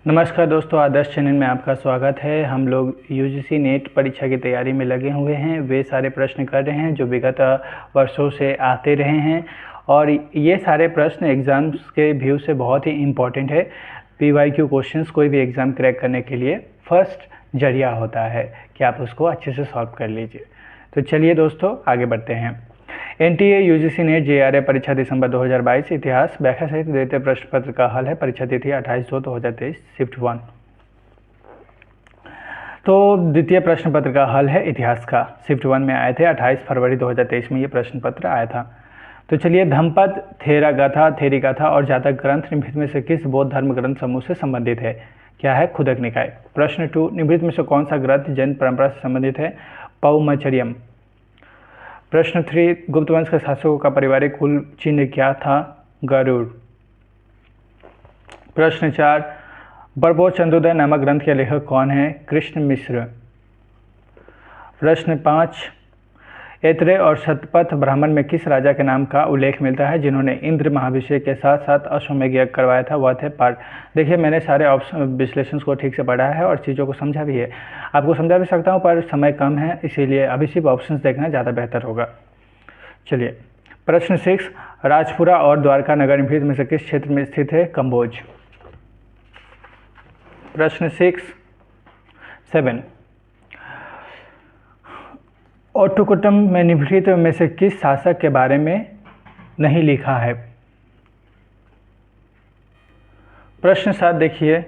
नमस्कार दोस्तों, आदर्श चैनल में आपका स्वागत है। हम लोग यूजीसी नेट परीक्षा की तैयारी में लगे हुए हैं। वे सारे प्रश्न कर रहे हैं जो विगत वर्षों से आते रहे हैं और ये सारे प्रश्न एग्ज़ाम्स के व्यू से बहुत ही इम्पोर्टेंट है। पीवाईक्यू क्वेश्चंस कोई भी एग्ज़ाम क्रैक करने के लिए फर्स्ट जरिया होता है कि आप उसको अच्छे से सॉल्व कर लीजिए। तो चलिए दोस्तों, आगे बढ़ते हैं। एनटीए यूजीसी नेट जेआरए परीक्षा दिसंबर 2022 इतिहास व्याख्या सहित द्वितीय प्रश्न पत्र का हल है। परीक्षा तिथि 28/2/2023 शिफ्ट 1। तो द्वितीय प्रश्न पत्र का हल है इतिहास का। शिफ्ट 1 में आए थे 28 फरवरी 2023 में ये प्रश्न पत्र आया था। तो चलिए, धम्मपद, थेरागाथा, थेरीगाथा और जातक ग्रंथ निम्नलिखित में से किस बौद्ध धर्म ग्रंथ समूह से संबंधित है? क्या है? खुदक निकाय। प्रश्न 2, निम्नलिखित में से कौन सा ग्रंथ जैन परंपरा से संबंधित है? पौमचर्यम। प्रश्न 3, गुप्त वंश के शासकों का पारिवारिक कुल चिन्ह क्या था? गरुड़। प्रश्न 4, बरबोध चंद्रोदय नामक ग्रंथ के लेखक कौन है? कृष्ण मिश्र। प्रश्न 5, ऐत्रेय और शतपथ ब्राह्मण में किस राजा के नाम का उल्लेख मिलता है जिन्होंने इंद्र महाभिषेक के साथ साथ अश्वमेध यज्ञ करवाया था? वह थे पार्थ। देखिए, मैंने सारे ऑप्शन विश्लेषण को ठीक से पढ़ा है और चीज़ों को समझा भी है। आपको समझा भी सकता हूँ पर समय कम है, इसीलिए अभी सिर्फ ऑप्शंस देखना ज़्यादा बेहतर होगा। चलिए, प्रश्न 6, राजपुरा और द्वारका नगर निम्नलिखित में से किस क्षेत्र में स्थित है? कम्बोज। प्रश्न 7, ओट्टुकुट्टम में निम्नलिखित में से किस शासक के बारे में नहीं लिखा है? प्रश्न 7 देखिए,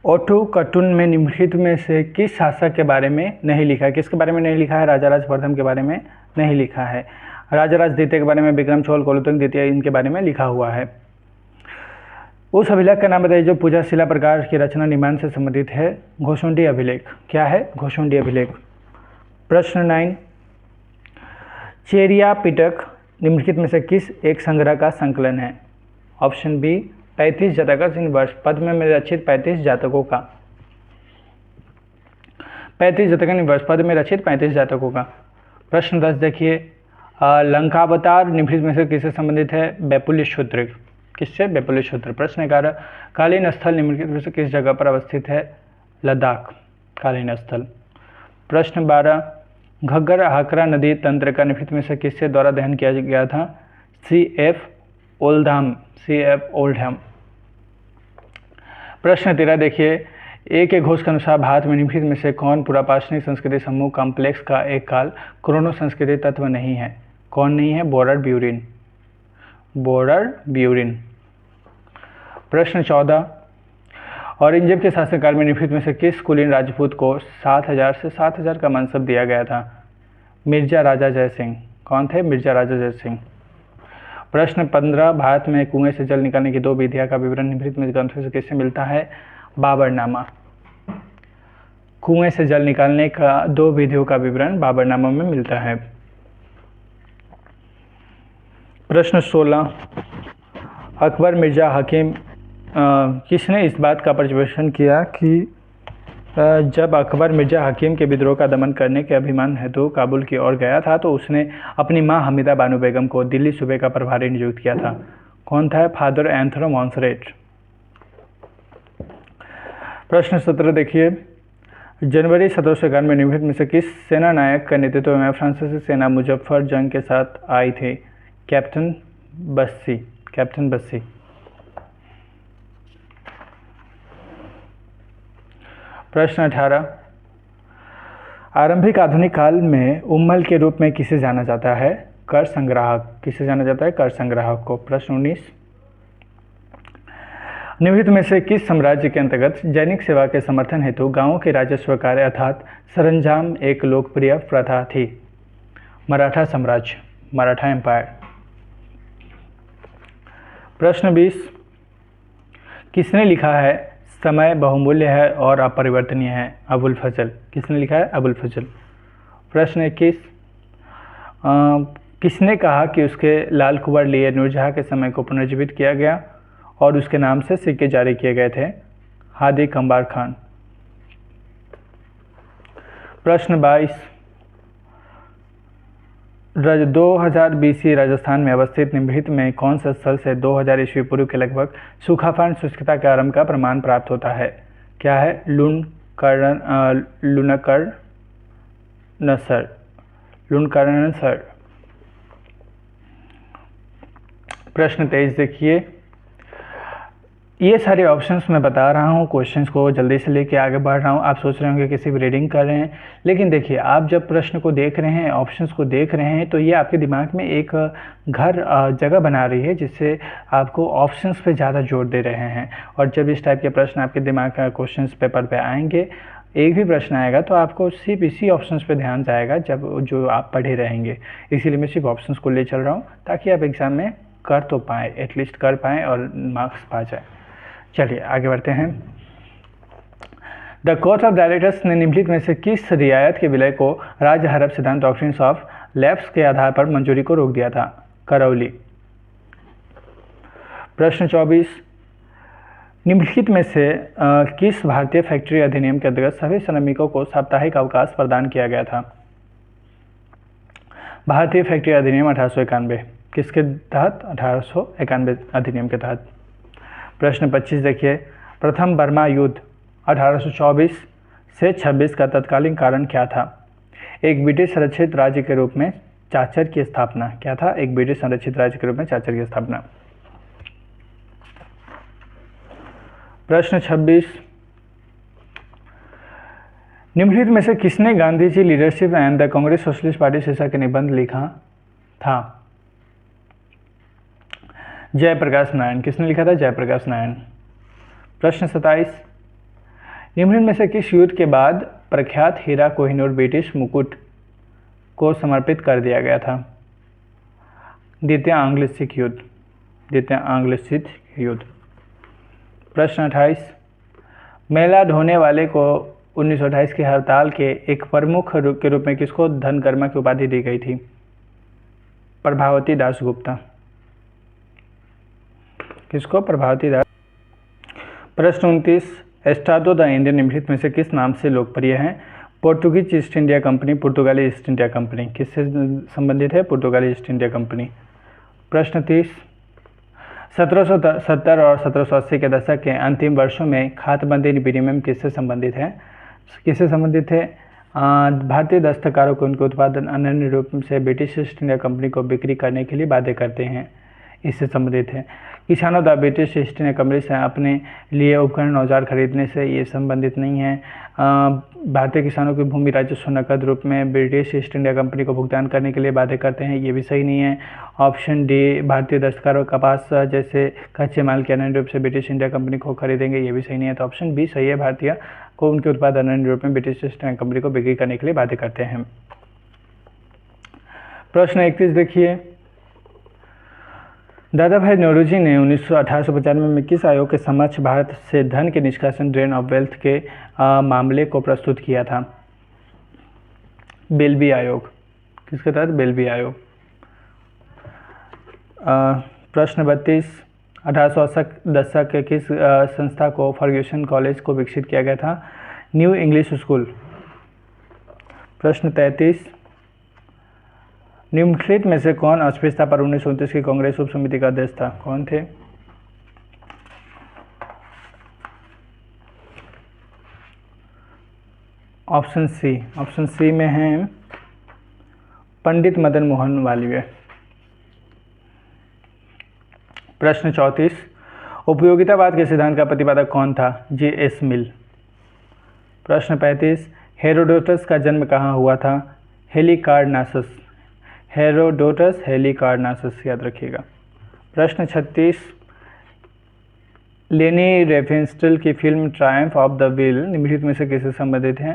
ओट्टुकुट्टम में निम्नलिखित में से किस शासक के बारे में नहीं लिखा है? किसके बारे में नहीं लिखा है? राजाराज प्रथम के बारे में नहीं लिखा है। राजाराज द्वितीय के बारे में विक्रम चोल, कुलोत्तुंग द्वितीय, इनके बारे में लिखा हुआ है। उस अभिलेख का नाम बताइए जो पूजा शिला प्रकार की रचना निर्माण से संबंधित है? घोषुंडी अभिलेख। क्या है? घोषुंडी अभिलेख। प्रश्न 9, चेरिया पिटक निम्नलिखित में से किस एक संग्रह का संकलन है? ऑप्शन बी, 35 जातक वर्ष पद में रचित 35 जातकों का। 35 जातक वर्ष पद में रचित 35 जातकों का। प्रश्न 10 देखिए, लंकावतार निम्नलिखित में से किससे संबंधित है? बैपुल्य शूद्र। किससे? बैपुल्य शूद्र। प्रश्न 11, कालीन स्थल निम्नलिखित में से किस जगह पर अवस्थित है? लद्दाख, कालीन स्थल। प्रश्न 12, घग्गर हाकरा नदी तंत्र का निम्नलिखित में से किससे द्वारा दहन किया गया था? C.F. ओल्डहम। प्रश्न 13 देखिए, ए के घोष के अनुसार भारत में निम्नलिखित में से कौन पुरापाषाणिक संस्कृति समूह कॉम्प्लेक्स का एक काल क्रोनो संस्कृति तत्व नहीं है? कौन नहीं है? Borer burin. Borer burin. प्रश्न 14, औरंगजेब के शासनकाल में निम्नलिखित में से किस कुलीन राजपूत को 7000 से 7000 का मनसब दिया गया था? मिर्जा राजा जय सिंह। कौन थे? मिर्जा राजा जय सिंह। प्रश्न 15, भारत में कुएं से जल निकालने की 2 विधियां का विवरण निम्नलिखित में ग्रंथों से किससे मिलता है? बाबरनामा। कुएं से जल निकालने का 2 विधियों का विवरण बाबरनामा में मिलता है। प्रश्न 16, अकबर मिर्जा हकीम किसने इस बात का पर्यवेक्षण किया कि जब अकबर मिर्जा हकीम के विद्रोह का दमन करने के अभिमान हेतु काबुल की ओर गया था तो उसने अपनी मां हमीदा बानो बेगम को दिल्ली सूबे का प्रभारी नियुक्त किया था? कौन था? Father Anthony Monserrate. प्रश्न 17 देखिए, जनवरी 1711 में निम्नलिखित में से किस सेना नायक का नेतृत्व में फ्रांसीसी सेना मुजफ्फर जंग के साथ आई थी? कैप्टन बस्सी। कैप्टन बस्सी। प्रश्न 18, आरंभिक आधुनिक काल में उम्मल के रूप में किसे जाना जाता है? कर संग्राहक। किसे जाना जाता है? कर संग्राहक को। प्रश्न 19, निम्नलिखित में से किस साम्राज्य के अंतर्गत जैनिक सेवा के समर्थन हेतु गांवों के राजस्व कार्य अर्थात सरंजाम एक लोकप्रिय प्रथा थी? मराठा साम्राज्य, मराठा एम्पायर। प्रश्न 20, किसने लिखा है समय बहुमूल्य है और अपरिवर्तनीय है? अबुल फजल। किसने लिखा है? अबुल फजल। प्रश्न 21, किसने कहा कि उसके लाल कुंवर लिए नूरजहाँ के समय को पुनर्जीवित किया गया और उसके नाम से सिक्के जारी किए गए थे? हादी कंबार खान। प्रश्न 22, 2000 BC राजस्थान में अवस्थित निम्नलिखित में कौन से स्थल से 2000 ईस्वी पूर्व के लगभग सूखापन शुष्कता के आरंभ का प्रमाण प्राप्त होता है? क्या है? लुनकर्णसर। प्रश्न 23 देखिए, ये सारे ऑप्शंस मैं बता रहा हूँ, क्वेश्चंस को जल्दी से लेके आगे बढ़ रहा हूँ। आप सोच रहे होंगे किसी भी रीडिंग कर रहे हैं, लेकिन देखिए आप जब प्रश्न को देख रहे हैं, ऑप्शंस को देख रहे हैं, तो ये आपके दिमाग में एक जगह बना रही है जिससे आपको ऑप्शंस पे ज़्यादा जोर दे रहे हैं। और जब इस टाइप के प्रश्न आपके दिमाग का क्वेश्चंस पेपर पे आएंगे, एक भी प्रश्न आएगा तो आपको सिर्फ इसी ऑप्शंस पे ध्यान जाएगा जब जो आप पढ़े रहेंगे। इसीलिए मैं सिर्फ ऑप्शंस को ले चल रहा हूँ ताकि आप एग्ज़ाम में कर तो पाएँ, एटलीस्ट कर पाएँ और मार्क्स पा जाए। चलिए आगे बढ़ते हैं। द कोर्ट ऑफ डायरेक्टर्स ने निम्नलिखित में से किस रियायत के विलय को राज्य हड़प सिद्धांत डॉक्ट्रिन्स ऑफ लैप्स के आधार पर मंजूरी को रोक दिया था? करौली। प्रश्न 24, निम्नलिखित में से किस भारतीय फैक्ट्री अधिनियम के अंतर्गत सभी श्रमिकों को साप्ताहिक अवकाश प्रदान किया गया था? भारतीय फैक्ट्री अधिनियम 1891। किसके तहत? 1891 अधिनियम के तहत। प्रश्न 25 देखिए, प्रथम बर्मा युद्ध 1824 से 26 का तत्कालीन कारण क्या था? एक ब्रिटिश संरक्षित राज्य के रूप में चाचर की स्थापना। क्या था? एक ब्रिटिश संरक्षित राज्य के रूप में चाचर की स्थापना। प्रश्न 26, निम्नलिखित में से किसने Gandhi ji leadership and the Congress Socialist Party शीर्षक के निबंध लिखा था? जयप्रकाश नारायण। किसने लिखा था? जयप्रकाश नारायण। प्रश्न 27, निम्नलिखित में से किस युद्ध के बाद प्रख्यात हीरा कोहिनूर ब्रिटिश मुकुट को समर्पित कर दिया गया था? द्वितीय आंग्ल सिख युद्ध। द्वितीय आंग्ल सिख युद्ध। प्रश्न 28, मेला ढोने वाले को 1928 की हड़ताल के एक प्रमुख के रूप में किसको धनकर्मा की उपाधि दी गई थी? प्रभावती दास गुप्ता। किसको? प्रभावती दास। प्रश्न 29, एस्टाडो द इंडियन निम्नलिखित में से किस नाम से लोकप्रिय है? पोर्टुगीज ईस्ट इंडिया कंपनी, पुर्तगाली ईस्ट इंडिया कंपनी। किससे संबंधित है? पुर्तगाली ईस्ट इंडिया कंपनी। प्रश्न 30, 1770 और 1780 के दशक के अंतिम वर्षों में खातबंदी विनियम किससे संबंधित है? किससे संबंधित है? भारतीय दस्तकारों को उनके उत्पादन अनन्य रूप से ब्रिटिश ईस्ट इंडिया कंपनी को बिक्री करने के लिए बाध्य करते हैं, इससे संबंधित है। किसानों द्वारा ब्रिटिश ईस्ट इंडिया कंपनी से अपने लिए उपकरण औजार खरीदने से ये संबंधित नहीं है। भारतीय किसानों की भूमि राजस्व नकद रूप में ब्रिटिश ईस्ट इंडिया कंपनी को भुगतान करने के लिए बाध्य करते हैं, ये भी सही नहीं है। ऑप्शन डी, भारतीय दस्तकारों कपास जैसे कच्चे माल के अनन्य रूप से ब्रिटिश इंडिया कंपनी को खरीदेंगे, ये भी सही नहीं है। तो ऑप्शन बी सही है, भारतीय को उनके उत्पाद अनन्य रूप में ब्रिटिश ईस्ट इंडिया कंपनी को बिक्री करने के लिए बाध्य करते हैं। प्रश्न 31 देखिए, दादा भाई नौरोजी ने 1895 में किस आयोग के समक्ष भारत से धन के निष्कासन ड्रेन ऑफ वेल्थ के मामले को प्रस्तुत किया था? बेल्बी आयोग। किसके तहत? बेल्बी आयोग। प्रश्न 32, 1880 दशक के किस संस्था को फर्ग्यूसन कॉलेज को विकसित किया गया था? New English school. प्रश्न 33, निम्नलिखित में से कौन अस्पृश्यता पर 1929 की कांग्रेस उप समिति का अध्यक्ष था? कौन थे? Option C. ऑप्शन सी में हैं पंडित मदन मोहन मालवीय। प्रश्न 34, उपयोगितावाद के सिद्धांत का प्रतिपादक कौन था? जे.एस. मिल। प्रश्न 35, हेरोडोटस का जन्म कहाँ हुआ था? हेलिकार्नासस। हेरोडोटस, हेलिकार्नासस, याद रखिएगा। प्रश्न 36, लेनी रेफेंस्टल की film Triumph of the will निम्नलिखित में से किससे संबंधित है?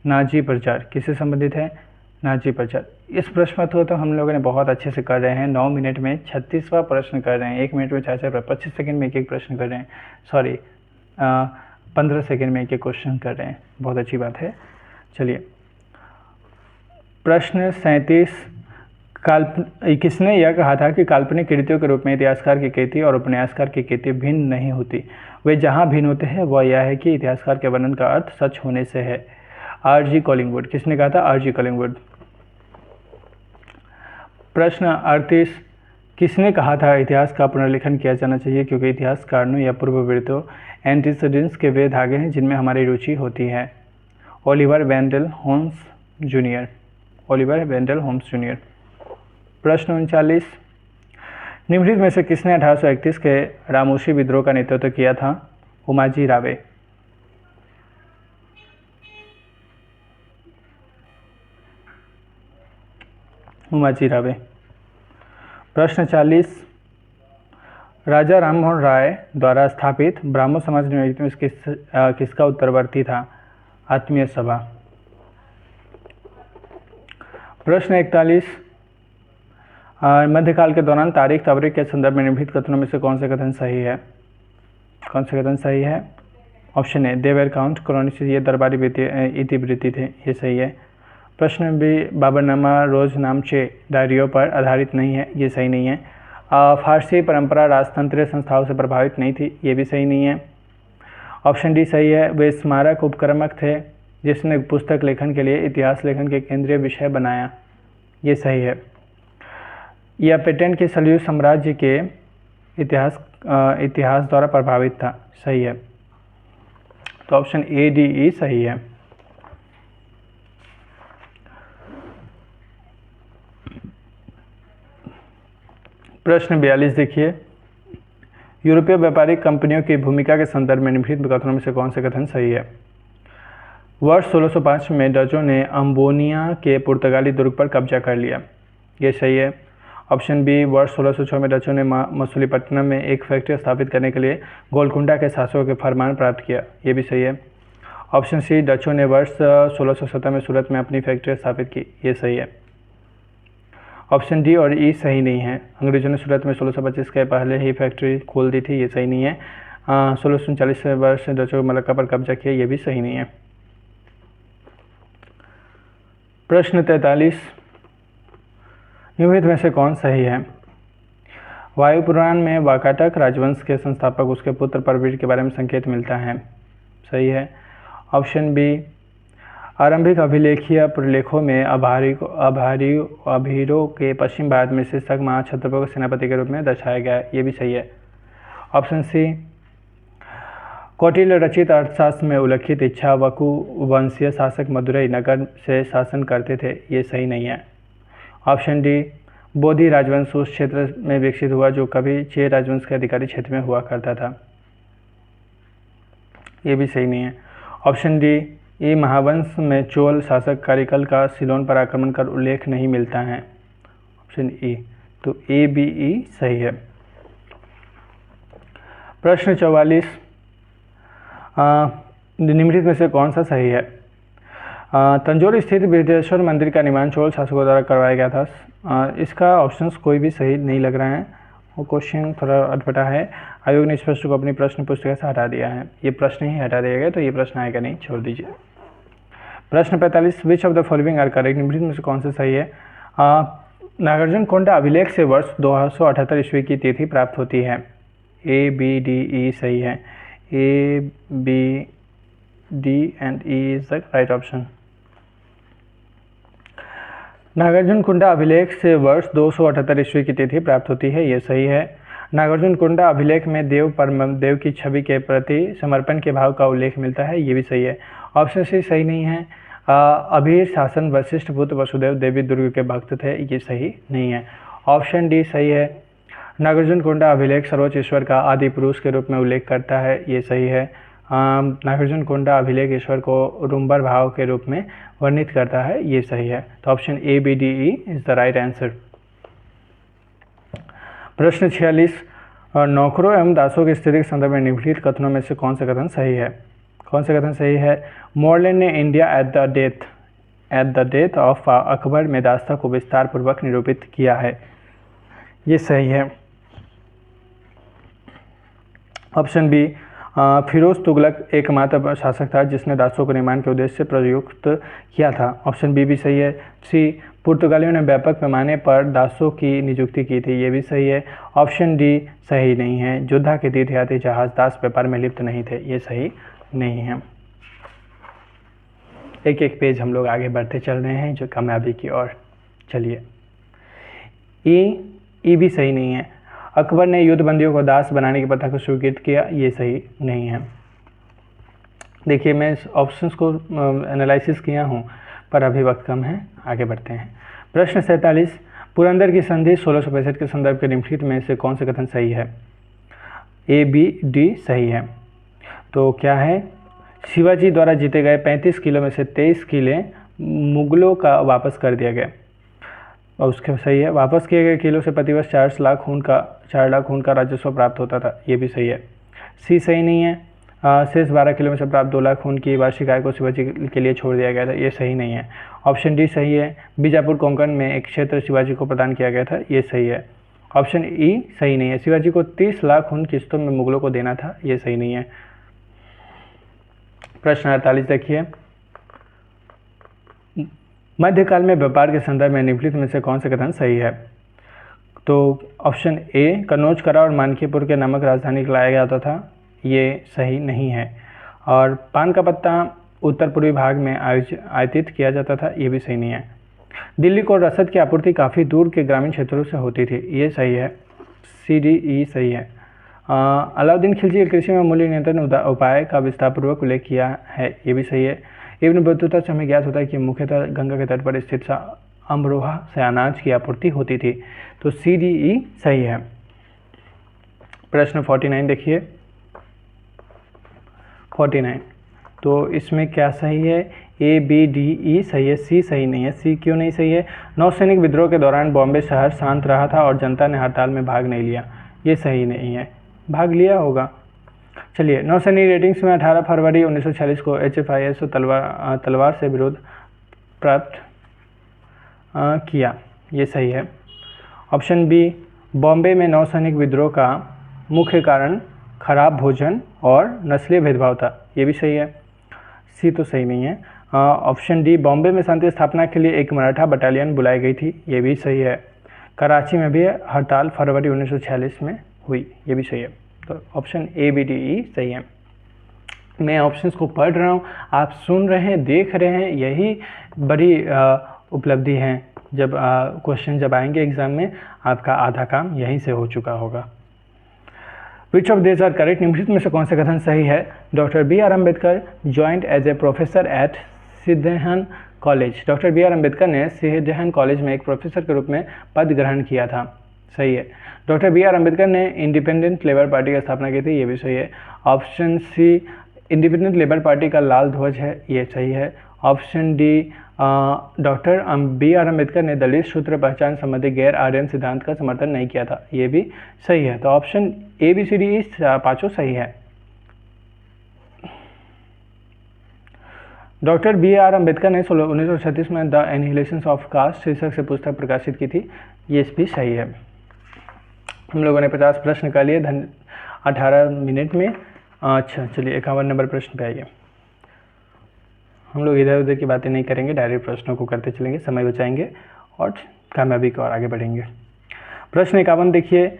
नाजी प्रचार। किससे संबंधित है? नाजी प्रचार। इस प्रश्न को तो हम लोगों ने बहुत अच्छे से कर रहे हैं। 9 मिनट में 36वां प्रश्न कर रहे हैं। 1 मिनट में 4 25 सेकंड में एक प्रश्न कर रहे हैं। सॉरी, 15 सेकंड में एक क्वेश्चन कर रहे हैं। बहुत अच्छी बात है। चलिए, प्रश्न 37, किसने यह कहा था कि काल्पनिक कृतियों के रूप में इतिहासकार की कृति और उपन्यासकार की कृति भिन्न नहीं होती? वे जहाँ भिन्न होते हैं वह यह है कि इतिहासकार के वर्णन का अर्थ सच होने से है। आर.जी. कॉलिंगवुड। किसने कहा था? आर.जी. कॉलिंगवुड। प्रश्न 38, किसने कहा था इतिहास का पुनर्लेखन किया जाना चाहिए क्योंकि इतिहास कारणों या पूर्ववर्तियों एंटीसीडेंट्स के वे धागे हैं जिनमें हमारी रुचि होती है? Oliver Wendell Holmes Junior. Oliver Wendell Holmes Junior. प्रश्न 39, निम्नलिखित में से किसने 1831 के रामोशी विद्रोह का नेतृत्व किया था? उमाजी रावे। उमाजी रावे। प्रश्न 40, राजा राममोहन राय द्वारा स्थापित ब्राह्मो समाज नियोजित में किसका उत्तरवर्ती था? आत्मीय सभा। प्रश्न 41, मध्यकाल के दौरान तारीख तबरीक के संदर्भ में निम्नलिखित कथनों में से कौन सा कथन सही है? कौन सा कथन सही है? Option A, they were count क्रॉनिक्स, ये दरबारी इतिवृत्ति थे, ये सही है। प्रश्न बी, बाबरनामा रोजनामचे डायरियों पर आधारित नहीं है, ये सही नहीं है। फारसी परंपरा राजतंत्रीय संस्थाओं से प्रभावित नहीं थी, ये भी सही नहीं है। ऑप्शन डी सही है, वे स्मारक उपक्रमक थे जिसने पुस्तक लेखन के लिए इतिहास लेखन के केंद्रीय विषय बनाया, ये सही है। यह पेटेंट के सल्यूस साम्राज्य के इतिहास द्वारा प्रभावित था, सही है। तो ऑप्शन ए डी ई सही है। प्रश्न 42 देखिए, यूरोपीय व्यापारिक कंपनियों की भूमिका के संदर्भ में निम्नलिखित कथनों में से कौन से कथन सही है? वर्ष 1605 में डचों ने अम्बोनिया के पुर्तगाली दुर्ग पर कब्जा कर लिया, ये सही है। ऑप्शन बी, वर्ष 1606 में डचों ने मसूलीपट्टनम में एक फैक्ट्री स्थापित करने के लिए गोलकुंडा के शासकों के फरमान प्राप्त किया, ये भी सही है। ऑप्शन सी, डचों ने वर्ष 1617 में सूरत में अपनी फैक्ट्री स्थापित की, ये सही है। ऑप्शन डी और ई सही नहीं है, अंग्रेजों ने सूरत में 1625 के पहले ही फैक्ट्री खोल दी थी, ये सही नहीं है। 1639 वर्ष डचों मलक्का पर कब्जा किया, ये भी सही नहीं है। प्रश्न 43, निम्नलिखित में से कौन सही है? वायुपुराण में वाकाटक राजवंश के संस्थापक उसके पुत्र परवीर के बारे में संकेत मिलता है, सही है। ऑप्शन बी, आरंभिक अभिलेखीय प्रलेखों में अभीरों के पश्चिम भारत में शीर्षक महाक्षत्रपों के सेनापति के रूप में दर्शाया गया है, ये भी सही है। ऑप्शन सी, कौटिल्य रचित अर्थशास्त्र में उल्लिखित इक्ष्वाकु वंशीय शासक मदुरई नगर से शासन करते थे, ये सही नहीं है। ऑप्शन डी, बोधि राजवंश उस क्षेत्र में विकसित हुआ जो कभी चेर राजवंश के अधिकारी क्षेत्र में हुआ करता था, ये भी सही नहीं है। ऑप्शन डी, ये महावंश में चोल शासक कारिकल का सिलोन पर आक्रमण कर उल्लेख नहीं मिलता है, ऑप्शन ई। तो ए बी ई सही है। प्रश्न 44, निम्नलिखित में से कौन सा सही है? तंजौर स्थित बृहदेश्वर मंदिर का निर्माण चोल शासकों द्वारा करवाया गया था, इसका ऑप्शंस कोई भी सही नहीं लग रहा है, वो क्वेश्चन थोड़ा अटपटा है। आयोग ने स्पष्ट को अपनी प्रश्न पुस्तिका से हटा दिया है, ये प्रश्न ही हटा दिया गया, तो ये प्रश्न आएगा नहीं, छोड़ दीजिए। प्रश्न 45, which of the following are correct, निम्नलिखित में से कौन सा सही है? नागार्जुनकोंडा अभिलेख से वर्ष 278 ईस्वी की तिथि प्राप्त होती है, ए बी डी ई सही है। A B D and E is the right option. Nagarjunakonda अभिलेख से वर्ष 278 ईस्वी की तिथि प्राप्त होती है, ये सही है। नागार्जुनकोंडा अभिलेख में देव की छवि के प्रति समर्पण के भाव का उल्लेख मिलता है, ये भी सही है। ऑप्शन सी सही नहीं है, अभीर शासन वशिष्ठ पुत्र वसुदेव देवी दुर्ग के भक्त थे, ये सही नहीं है। ऑप्शन डी सही है, नागार्जुनकोंडा अभिलेख सर्वोच्च ईश्वर का आदि पुरुष के रूप में उल्लेख करता है, ये सही है। नागार्जुनकोंडा अभिलेख ईश्वर को रुम्बर भाव के रूप में वर्णित करता है, ये सही है। तो option A B D E is the right answer. प्रश्न 46, नौकरों एवं दासों की स्थिति के संदर्भ में निम्नलिखित कथनों में से कौन सा कथन सही है? कौन सा कथन सही है? मोरलैंड ने India at the death of Akbar में दासता को विस्तार पूर्वक निरूपित किया है, ये सही है। ऑप्शन बी, फिरोज तुगलक एकमात्र शासक था जिसने दासों को निर्माण के उद्देश्य से प्रयुक्त किया था, ऑप्शन बी भी सही है। सी, पुर्तगालियों ने व्यापक पैमाने पर दासों की नियुक्ति की थी, ये भी सही है। ऑप्शन डी सही नहीं है, योद्धा के तीर्थयात्री जहाज दास व्यापार में लिप्त नहीं थे, ये सही नहीं है। एक एक पेज हम लोग आगे बढ़ते चल रहे हैं जो कामयाबी की ओर। चलिए, ई भी सही नहीं है। अकबर ने युद्धबंदियों को दास बनाने की प्रथा को स्वीकृत किया, ये सही नहीं है। देखिए मैं इस ऑप्शंस को एनालिसिस किया हूँ पर अभी वक्त कम है, आगे बढ़ते हैं। प्रश्न 47, पुरंदर की संधि 1665 के संदर्भ के निम्नलिखित में से कौन से कथन सही है? ए, बी, डी सही है। तो क्या है? शिवाजी द्वारा जीते गए 35 किलो में से 23 किले मुगलों का वापस कर दिया गया, और उसके सही है। वापस किए गए किलो से प्रतिवर्ष 4 लाख खून का राजस्व प्राप्त होता था, ये भी सही है। सी सही नहीं है। शेष 12 किलो में से प्राप्त 2 लाख खून की वार्षिक आय को शिवाजी के लिए छोड़ दिया गया था, ये सही नहीं है। ऑप्शन डी सही है। बीजापुर कोंकण में एक क्षेत्र शिवाजी को प्रदान किया गया था, ये सही है। ऑप्शन ई सही नहीं है। शिवाजी को 30 लाख खून किस्तों में मुगलों को देना था, ये सही नहीं है। प्रश्न 48 देखिए, मध्यकाल में व्यापार के संदर्भ में निम्नलिखित में से कौन सा कथन सही है? तो ऑप्शन ए, कन्नौज, करा और मानकीपुर के नामक राजधानी को लाया जाता था, ये सही नहीं है। और पान का पत्ता उत्तर पूर्वी भाग में आयातित किया जाता था, ये भी सही नहीं है। दिल्ली को रसद की आपूर्ति काफ़ी दूर के ग्रामीण क्षेत्रों से होती थी, ये सही है। सी, डी, ई सही है। अलाउद्दीन खिलजी के कृषि में मूल्य नियंत्रण उपाय का विस्तारपूर्वक उल्लेख किया है, ये भी सही है। इब्न बतूता से हमें ज्ञात होता है कि मुख्यतः गंगा के तट पर स्थित अमरोहा से अनाज की आपूर्ति होती थी, तो सी, डी, ई सही है। प्रश्न 49 देखिए, 49, तो इसमें क्या सही है? ए, बी, डी, ई सही है, सी सही नहीं है। सी क्यों नहीं सही है? नौसैनिक विद्रोह के दौरान बॉम्बे शहर शांत रहा था और जनता ने हड़ताल में भाग नहीं लिया, ये सही नहीं है। भाग लिया होगा। चलिए, नौसैनिक रेटिंग्स में 18 फरवरी 1946 को HFIS तलवार से विरोध प्राप्त किया, ये सही है। ऑप्शन बी, बॉम्बे में नौसैनिक विद्रोह का मुख्य कारण खराब भोजन और नस्लीय भेदभाव था, ये भी सही है। सी तो सही नहीं है। ऑप्शन डी, बॉम्बे में शांति स्थापना के लिए एक मराठा बटालियन बुलाई गई थी, ये भी सही है। कराची में भी हड़ताल फरवरी 1946 में हुई, ये भी सही है। तो option A, B, D, E सही है। मैं ऑप्शंस को पढ़ रहा हूँ, आप सुन रहे हैं, देख रहे हैं, यही बड़ी उपलब्धि है। जब क्वेश्चन जब आएंगे एग्जाम में, आपका आधा काम यहीं से हो चुका होगा। Which of this are correct? निम्नलिखित में से कौन सा कथन सही है? Doctor B R Ambedkar joined as a professor at Sydenham College. Doctor B R Ambedkar ने सिद्धहन कॉलेज में एक प्रोफेसर के रूप में पद ग्रहण किया था, सही है। डॉक्टर बी आर अम्बेडकर ने इंडिपेंडेंट लेबर पार्टी की स्थापना की थी, ये भी सही है। Option C, Independent Labour Party का लाल ध्वज है, ये सही है। Option D, doctor B R Ambedkar ने दलित सूत्र पहचान संबंधी गैर आर्यन सिद्धांत का समर्थन नहीं किया था, ये भी सही है। तो option A, B, C, D, E पांचों सही है। डॉक्टर बी आर अम्बेडकर ने 1936 में द एनिहिलेशन ऑफ कास्ट शीर्षक से पुस्तक प्रकाशित की थी, ये भी सही है। हम लोगों ने 50 प्रश्न कर लिए 18 मिनट में। अच्छा चलिए 51 नंबर प्रश्न पे आइए। हम लोग इधर उधर की बातें नहीं करेंगे, डायरेक्ट प्रश्नों को करते चलेंगे, समय बचाएंगे और कामयाबी की ओर आगे बढ़ेंगे। प्रश्न 51 देखिए,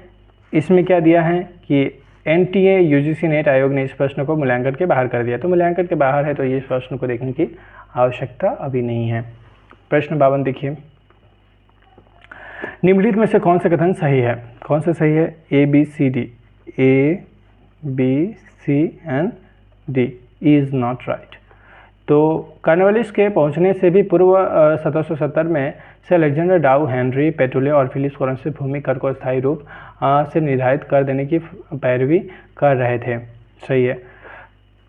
इसमें क्या दिया है कि NTA UGC नेट आयोग ने इस प्रश्न को मूल्यांकन के बाहर कर दिया। तो मूल्यांकन के बाहर है तो ये इस प्रश्न को देखने की आवश्यकता अभी नहीं है। प्रश्न 52 देखिए, निम्नलिखित में से कौन सा कथन सही है? कौन सा सही है? A, B, C, D। A, B, C and D is not right। तो कॉर्नवालिस के पहुंचने से भी पूर्व 1770 में से अलेक्जेंडर डाउ, हेनरी पेटुले और फिलिप्स कॉरेंसी भूमि कर को स्थायी रूप से निर्धारित कर देने की पैरवी कर रहे थे, सही है।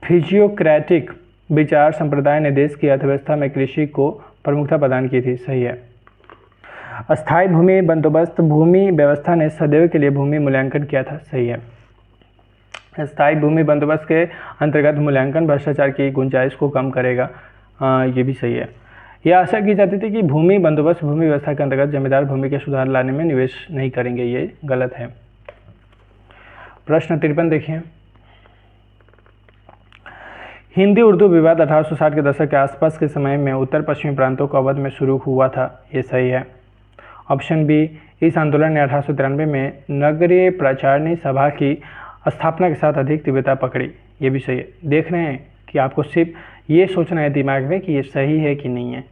फिजियोक्रेटिक विचार संप्रदाय ने देश की अर्थव्यवस्था में कृषि को प्रमुखता प्रदान की थी, सही है। अस्थायी भूमि बंदोबस्त भूमि व्यवस्था ने सदैव के लिए भूमि मूल्यांकन किया था, सही है। स्थायी भूमि बंदोबस्त के अंतर्गत मूल्यांकन भ्रष्टाचार की गुंजाइश को कम करेगा, ये भी सही है। यह आशा की जाती थी कि भूमि बंदोबस्त भूमि व्यवस्था के अंतर्गत जमींदार भूमि के सुधार लाने में निवेश नहीं करेंगे, ये गलत है। प्रश्न 53 देखिए, हिंदी उर्दू विवाद 1860 के दशक के आसपास के समय में उत्तर पश्चिमी प्रांतों को अवध में शुरू हुआ था, ये सही है। ऑप्शन बी, इस आंदोलन ने 1893 में नगरीय प्रचारणी सभा की स्थापना के साथ अधिक तीव्रता पकड़ी, ये भी सही है। देख रहे हैं कि आपको सिर्फ ये सोचना है दिमाग में कि ये सही है कि नहीं है,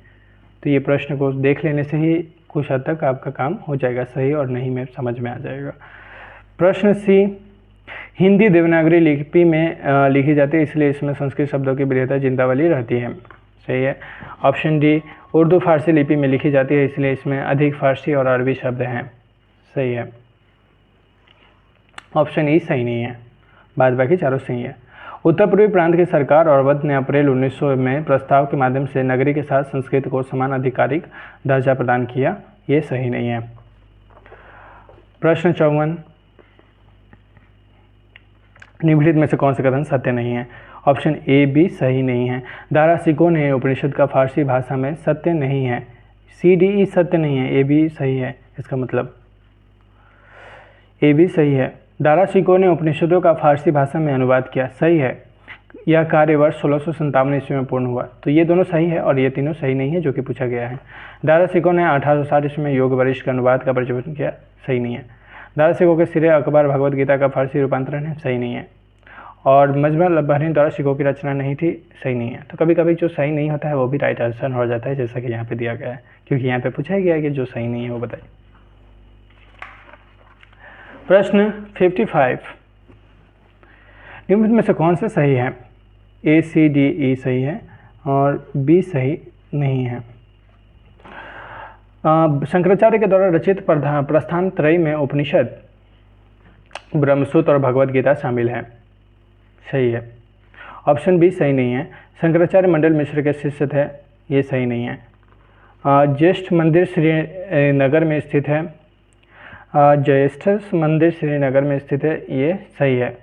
तो ये प्रश्न को देख लेने से ही कुछ हद तक आपका काम हो जाएगा, सही और नहीं में समझ में आ जाएगा। प्रश्न सी, हिंदी देवनागरी लिपि में लिखी जाती है, इसलिए इसमें संस्कृत शब्दों की वरीयता जिंदावली रहती है। सही है। ऑप्शन डी, उर्दू फारसी लिपि में लिखी जाती है, इसलिए इसमें अधिक फारसी और अरबी शब्द हैं। सही है। ऑप्शन ई सही नहीं है, बाद बाकी चारों सही है। उत्तर पूर्वी प्रांत की सरकार और अवध ने अप्रैल 1900 में प्रस्ताव के माध्यम से नगरी के साथ संस्कृत को समान आधिकारिक दर्जा प्रदान किया, ये सही नहीं है। प्रश्न 54, निम्नलिखित में से कौन सा कथन सत्य नहीं है? ऑप्शन ए बी सही नहीं है। दारासिकों ने उपनिषद का फारसी भाषा में सत्य नहीं है, सी डी ई सत्य नहीं है, ए बी सही है। इसका मतलब ए बी सही है। दारासिकों ने उपनिषदों का फारसी भाषा में अनुवाद किया, सही है। यह कार्य वर्ष 1657 ईस्वी में पूर्ण हुआ, तो ये दोनों सही है और ये तीनों सही नहीं है जो कि पूछा गया है। दारासिकों ने 1860 ईस्वी में योग वरिष्ठ के अनुवाद का प्रचलन किया, सही नहीं है। दारासिकों के सिरे अखबार भगवद गीता का फारसी रूपांतरण है, सही नहीं है। और मजमा बहरीन दारासिकों की रचना नहीं थी, सही नहीं है। तो कभी कभी जो सही नहीं होता है वो भी राइट आंसर हो जाता है, जैसा कि यहाँ पे दिया गया है, क्योंकि यहाँ पे पूछा गया है कि जो सही नहीं है वो बताइए। प्रश्न 55, निम्नलिखित में से कौन सा सही है? ए सी डी ई सही है और बी सही नहीं है। शंकराचार्य के द्वारा रचित प्रस्थान त्रय में उपनिषद, ब्रह्मसूत्र और भगवद गीता शामिल है, सही है। ऑप्शन बी सही नहीं है। शंकराचार्य मंडल मिश्र के शिष्य थे, ये सही नहीं है। ज्येष्ठ मंदिर श्रीनगर में स्थित है, ज्येष्ठ मंदिर श्रीनगर में स्थित है, ये सही है।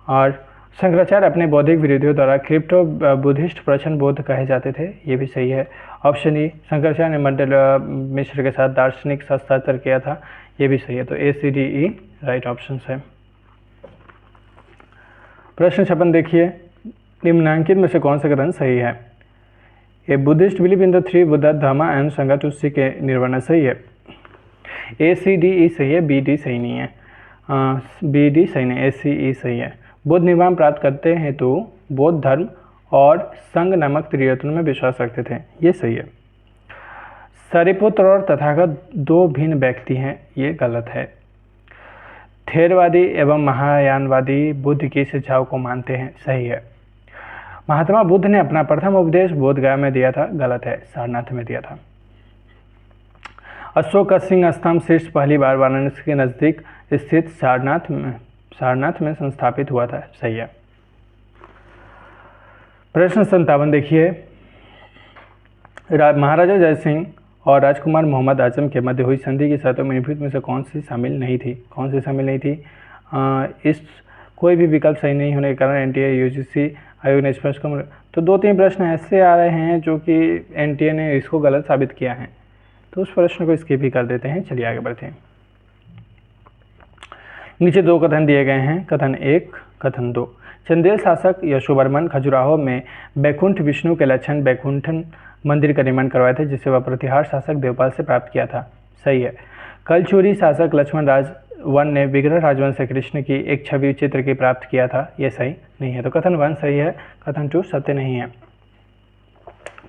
और शंकराचार्य अपने बौद्धिक विरोधियों द्वारा क्रिप्टो बुद्धिस्ट प्रवचन बोध कहे जाते थे, ये भी सही है। ऑप्शन ई, शंकराचार्य ने मंडल मिश्र के साथ दार्शनिक हस्ताक्षर किया था, ये भी सही है। तो A C D E right option है। प्रश्न 56 देखिए, निम्नलिखित में से कौन सा कथन सही है? ए Buddhist believe in the three Buddha Dharma and संघा टू सीक ए निर्वाणा, सही है। ए सी डी ई सही है, बी डी सही नहीं है। बी डी सही नहीं, ए सी ई सही है। बुद्ध निर्वाण प्राप्त करते हैं तो बौद्ध धर्म और संघ नामक त्रिरत्नों में विश्वास रखते थे, ये सही है। सारिपुत्र और तथागत दो भिन्न व्यक्ति हैं, ये गलत है। थेरवादी एवं महायानवादी बुद्ध की शिक्षाओं को मानते हैं, सही है। महात्मा बुद्ध ने अपना प्रथम उपदेश बोधगया में दिया था, गलत है, सारनाथ में दिया था। अशोक का सिंह स्तंभ शीर्ष पहली बार वाराणसी के नज़दीक स्थित सारनाथ में संस्थापित हुआ था, सही है। प्रश्न 57 देखिए, महाराजा जय सिंह और राजकुमार मोहम्मद आजम के मध्य हुई संधि की शर्तों में निम्नलिखित में से कौन सी शामिल नहीं थी? कौन सी शामिल नहीं थी? इस कोई भी विकल्प सही नहीं होने के कारण एनटीए यूजीसी आयोग ने स्पष्ट कर, तो 2-3 प्रश्न ऐसे आ रहे हैं जो कि एनटीए ने इसको गलत साबित किया है, तो उस प्रश्न को स्किप भी कर देते हैं। चलिए आगे बढ़ते हैं। नीचे 2 कथन दिए गए हैं, कथन 1, कथन 2। चंदेल शासक यशोवर्मन खजुराहो में बैकुंठ विष्णु के लक्षण बैकुंठन मंदिर का निर्माण करवाए थे, जिसे वह प्रतिहार शासक देवपाल से प्राप्त किया था, सही है। कलचूरी शासक लक्ष्मण राजवन ने विग्रह राजवंश से कृष्ण की एक छवि चित्र की प्राप्त किया था, यह सही नहीं है। तो कथन 1 सही है, कथन 2 सत्य नहीं है।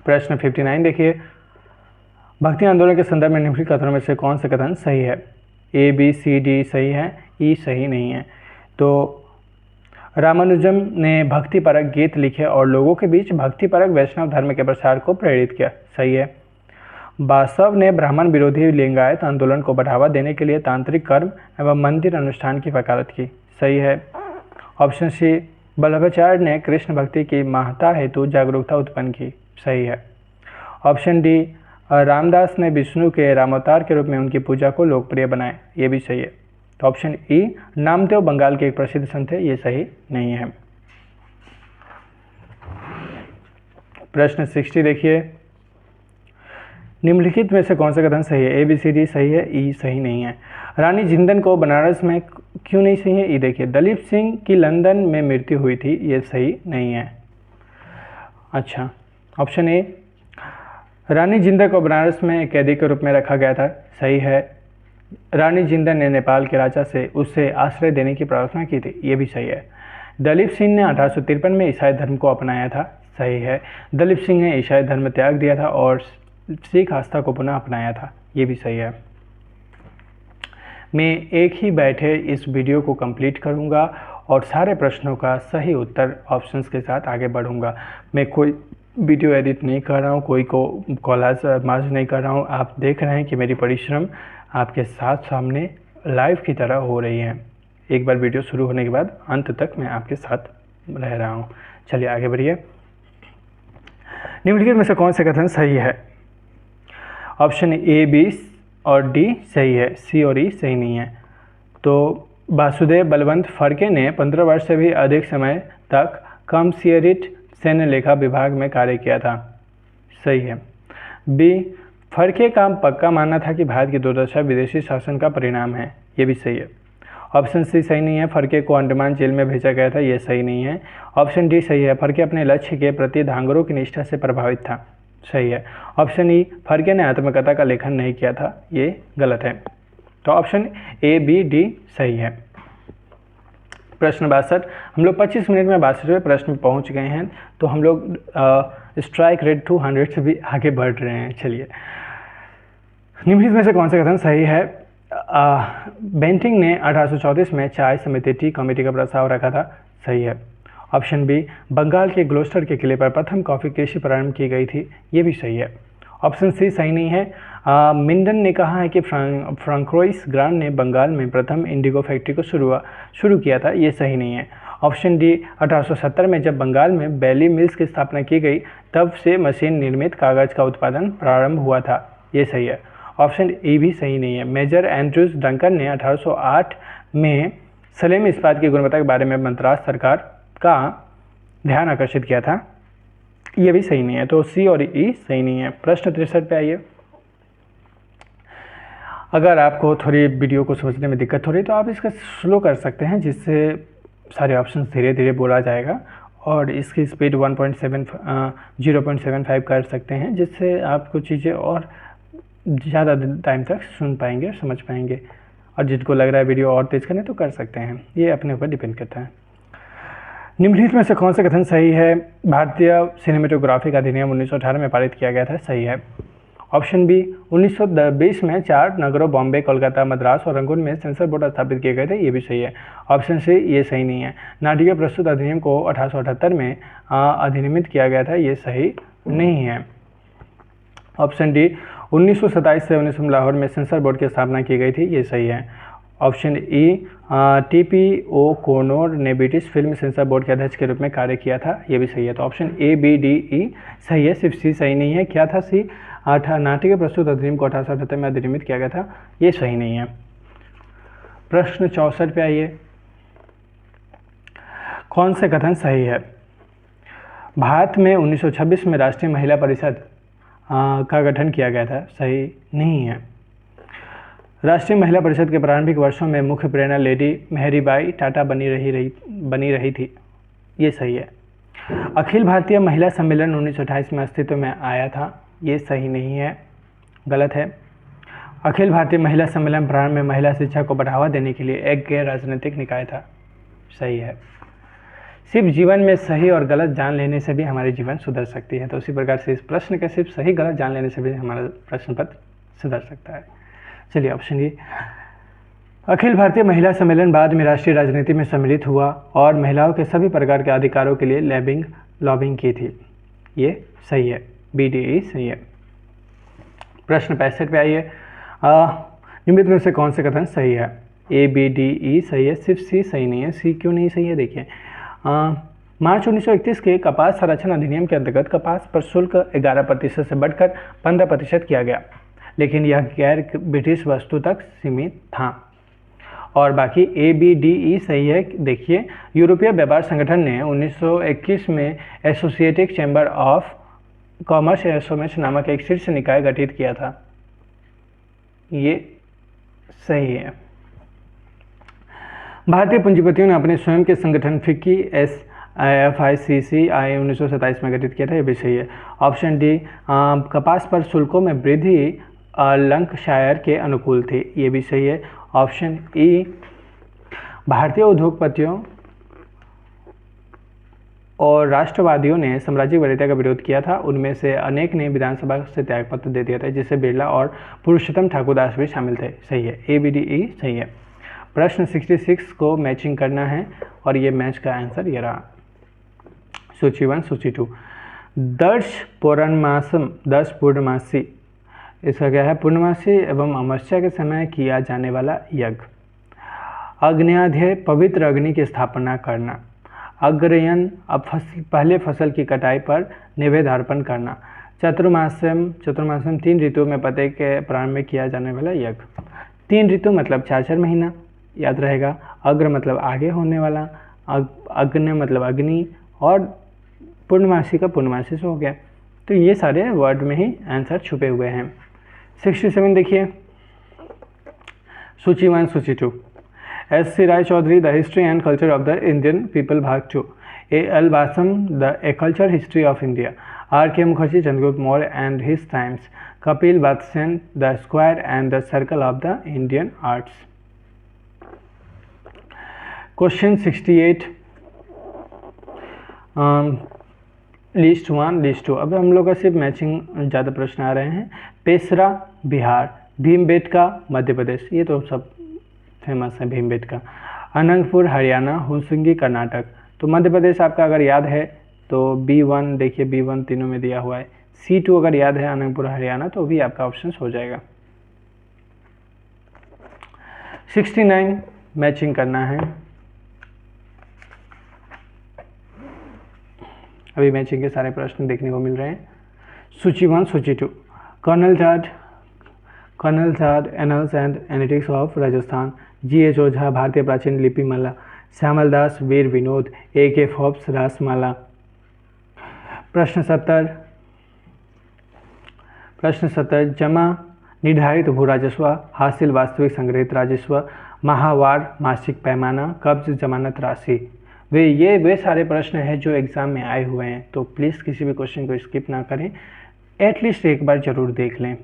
प्रश्न 59 देखिए, भक्ति आंदोलन के संदर्भ में निम्नलिखित कथनों में से कौन सा कथन सही है? ए बी सी डी सही है, ई सही नहीं है। तो रामानुजम ने भक्तिपरक गीत लिखे और लोगों के बीच भक्तिपरक वैष्णव धर्म के प्रसार को प्रेरित किया, सही है। बासव ने ब्राह्मण विरोधी लिंगायत आंदोलन को बढ़ावा देने के लिए तांत्रिक कर्म एवं मंदिर अनुष्ठान की वकालत की, सही है। ऑप्शन सी, वल्लभाचार्य ने कृष्ण भक्ति की महत्ता हेतु जागरूकता उत्पन्न की, सही है। ऑप्शन डी, रामदास ने विष्णु के रामावतार के रूप में उनकी पूजा को लोकप्रिय बनाया, ये भी सही है। तो ऑप्शन ई, नामदेव बंगाल के एक प्रसिद्ध संत थे, ये सही नहीं है। प्रश्न 60 देखिए, निम्नलिखित में से कौन सा कथन सही है? ए बी सी डी सही है, ई सही नहीं है। रानी जिंदन को बनारस में क्यों नहीं सही है? ई देखिए, दलीप सिंह की लंदन में मृत्यु हुई थी, ये सही नहीं है। अच्छा, ऑप्शन ए, रानी जिंदन को बनारस में कैदी के रूप में रखा गया था, सही है। रानी जिंदन ने नेपाल के राजा से उसे आश्रय देने की प्रार्थना की थी, ये भी सही है। दलीप सिंह ने 1853 में ईसाई धर्म को अपनाया था, सही है। दलीप सिंह ने ईसाई धर्म त्याग दिया था और सिख आस्था को पुनः अपनाया था, ये भी सही है। मैं एक ही बैठे इस वीडियो को कंप्लीट करूंगा और सारे प्रश्नों का सही उत्तर ऑप्शंस के साथ आगे बढ़ूंगा। मैं कोई वीडियो एडिट नहीं कर रहा हूँ, कोई को कॉलाज मार्ज नहीं कर रहा हूँ। आप देख रहे हैं कि मेरी परिश्रम आपके साथ सामने लाइव की तरह हो रही है। एक बार वीडियो शुरू होने के बाद अंत तक मैं आपके साथ रह रहा हूँ। चलिए आगे बढ़िए। निम्नलिखित में से कौन सा कथन सही है? ऑप्शन ए, बी और डी सही है, सी और ई सही नहीं है। तो वासुदेव बलवंत फड़के ने 15 वर्ष से भी अधिक समय तक कमर्शियल सैन्य लेखा विभाग में कार्य किया था, सही है। बी, फड़के का पक्का मानना था कि भारत की दुर्दशा विदेशी शासन का परिणाम है, ये भी सही है। ऑप्शन सी सही नहीं है, फड़के को अंडमान जेल में भेजा गया था, ये सही नहीं है। ऑप्शन डी सही है, फड़के अपने लक्ष्य के प्रति धांगरों की निष्ठा से प्रभावित था, सही है। ऑप्शन ई, फड़के ने आत्मकथा का लेखन नहीं किया था, ये गलत है। तो ऑप्शन ए, बी, डी सही है। प्रश्न 62, हम लोग 25 मिनट में 62वें प्रश्न में पहुंच गए हैं। तो हम लोग स्ट्राइक रेट 200 से भी आगे बढ़ रहे हैं। चलिए, निम्नलिखित में से कौन सा कथन सही है? बेंटिंग ने 1834 में चाय समिति टी कमेटी का प्रस्ताव रखा था, सही है। ऑप्शन बी, बंगाल के ग्लोस्टर के किले पर प्रथम कॉफ़ी कृषि प्रारंभ की गई थी, ये भी सही है। ऑप्शन सी सही नहीं है, मिंडन ने कहा है कि फ्रांकोइस ग्रांड ने बंगाल में प्रथम इंडिगो फैक्ट्री को शुरू किया था, ये सही नहीं है। ऑप्शन डी, 1870 में जब बंगाल में बैली मिल्स की स्थापना की गई तब से मशीन निर्मित कागज़ का उत्पादन प्रारंभ हुआ था, ये सही है। ऑप्शन ए भी सही नहीं है, मेजर एंड्रूज डंकन ने 1808 में सलेम इस्पात की गुणवत्ता के बारे में मद्रास सरकार का ध्यान आकर्षित किया था, ये भी सही नहीं है। तो सी और ई सही नहीं है। प्रश्न 63 पे आइए। अगर आपको थोड़ी वीडियो को समझने में दिक्कत हो रही है तो आप इसका स्लो कर सकते हैं, जिससे सारे ऑप्शन धीरे धीरे बोला जाएगा, और इसकी स्पीड 0.75 कर सकते हैं, जिससे आपको चीज़ें और ज़्यादा टाइम तक सुन पाएंगे, समझ पाएंगे। और जिनको लग रहा है वीडियो और तेज़ करने तो कर सकते हैं, ये अपने ऊपर डिपेंड करता है। निम्नलिखित में से कौन सा कथन सही है? भारतीय सिनेमेटोग्राफी का अधिनियम 1918 में पारित किया गया था, सही है। ऑप्शन बी, 1920 में 4 नगरों बॉम्बे, कोलकाता, मद्रास और रंगून में सेंसर बोर्ड स्थापित किए गए थे, ये भी सही है। ऑप्शन सी, ये सही नहीं है। नाटकीय प्रस्तुत अधिनियम को 1878 में अधिनियमित किया गया था, ये सही नहीं है। ऑप्शन डी, 1927 से 19 में लाहौर में सेंसर बोर्ड की स्थापना की गई थी, ये सही है। Option E, T P. O'Connor ने ब्रिटिश फिल्म सेंसर बोर्ड के अध्यक्ष के रूप में कार्य किया था, ये भी सही है। तो option A, B, D, E सही है, सिर्फ सी सही नहीं है। क्या था सी? नाटकीय प्रस्तुत अधिनियम को 1878 में अधिनियमित किया गया था, ये सही नहीं है। प्रश्न 64 पे आइए। कौन से कथन सही है? भारत में 1926 में राष्ट्रीय महिला परिषद का गठन किया गया था, सही नहीं है। राष्ट्रीय महिला परिषद के प्रारंभिक वर्षों में मुख्य प्रेरणा लेडी मेहरीबाई टाटा बनी रही थी, ये सही है। अखिल भारतीय महिला सम्मेलन 1928 में अस्तित्व में आया था, ये सही नहीं है, गलत है। अखिल भारतीय महिला सम्मेलन प्रारंभ में महिला शिक्षा को बढ़ावा देने के लिए एक गैर राजनीतिक निकाय था, सही है। सिर्फ जीवन में सही और गलत जान लेने से भी हमारी जीवन सुधर सकती है। तो उसी प्रकार से इस प्रश्न के सिर्फ सही गलत जान लेने से भी हमारा प्रश्न पत्र सुधर सकता है। चलिए, ऑप्शन ए, अखिल भारतीय महिला सम्मेलन बाद में राष्ट्रीय राजनीति में सम्मिलित हुआ और महिलाओं के सभी प्रकार के अधिकारों के लिए लॉबिंग की थी, ये सही है। बी, डी, ई सही है। प्रश्न 65 पे आइए। निम्नलिखित में से कौन से कथन सही है? ए, बी, डी, ई सही है, सिर्फ सी सही नहीं है। सी क्यों नहीं सही है? देखिए, मार्च 1931 के कपास संरक्षण अधिनियम के अंतर्गत कपास पर शुल्क 11% से बढ़कर 15% किया गया, लेकिन यह गैर ब्रिटिश वस्तु तक सीमित था। और बाकी ए, बी, डी, ई सही है। देखिए, यूरोपीय व्यापार संगठन ने 1921 में एसोसिएटेड चैम्बर ऑफ कॉमर्स एसोमेस नामक एक शीर्ष निकाय गठित किया था, ये सही है। भारतीय पूंजीपतियों ने अपने स्वयं के संगठन फिक्की FICCI 1927 में गठित किया था, यह भी सही है। ऑप्शन डी, कपास पर शुल्कों में वृद्धि लंकाशायर के अनुकूल थी, ये भी सही है। ऑप्शन ई, भारतीय उद्योगपतियों और राष्ट्रवादियों ने साम्राज्यिक वरीयता का विरोध किया था। उनमें से अनेक ने विधानसभा से त्यागपत्र दे दिया था, जिससे बिरला और पुरुषोत्तम ठाकुरदास भी शामिल थे। सही है, ABDE सही है। प्रश्न 66 को मैचिंग करना है और ये मैच का आंसर ये रहा। सूची 1 सूची 2। दर्श पूर्णमासी, इसका क्या है? पूर्णमासी एवं अमावस्या के समय किया जाने वाला यज्ञ। अग्न्याध्याय, पवित्र अग्नि की स्थापना करना। अग्रयन, पहले फसल की कटाई पर नैवेद्य अर्पण करना। चतुर्मास्यम, 3 ऋतुओं में पते के प्रारंभ में किया जाने वाला यज्ञ। 3 ऋतु मतलब 4 महीना, याद रहेगा। अग्र मतलब आगे होने वाला, अग्नि मतलब अग्नि, और पूर्णमासी का पूर्णमासी से हो गया। तो ये सारे वर्ड में ही आंसर छुपे हुए हैं। 67 देखिए, सूची 1 सूची 2। S.C. Ray Chaudhuri, the history and culture of the Indian people, भाग 2। A.L. Basham, a culture history of India. R.K. Mookerji, Chandragupta Maurya and his times. Kapila Vatsyayan, the square and the circle of the Indian arts. Question 68, list 1 list 2। अब हम लोग का सिर्फ matching ज़्यादा प्रश्न आ रहे हैं। पेसरा बिहार, भीमबेटका मध्य प्रदेश, ये तो सब फेमस है भीमबेटका। अनंतपुर हरियाणा, हुलसिंगी कर्नाटक। तो मध्य प्रदेश आपका अगर याद है तो B1 देखिए, B1 तीनों में दिया हुआ है। C2 अगर याद है अनंतपुर हरियाणा, तो भी आपका ऑप्शन हो जाएगा। 69 मैचिंग करना है। अभी मैचिंग के सारे प्रश्न देखने को मिल रहे हैं। सूची 1 सूची 2। Colonel Tod, annals and antiquities of Rajasthan. G.H. Ojha, Bharatiya Prachin Lipimala. Shyamal Das, Vir Vinod. A.K. Forbes, Rasmala. प्रश्न 70 जमा निर्धारित भू राजस्व, हासिल वास्तविक संग्रहित राजस्व, माहवार मासिक पैमाना, कब्ज जमानत राशि। वे सारे प्रश्न हैं जो एग्जाम में आए हुए हैं, तो प्लीज़ किसी भी क्वेश्चन को स्किप ना करें, एटलीस्ट एक बार जरूर देख लें।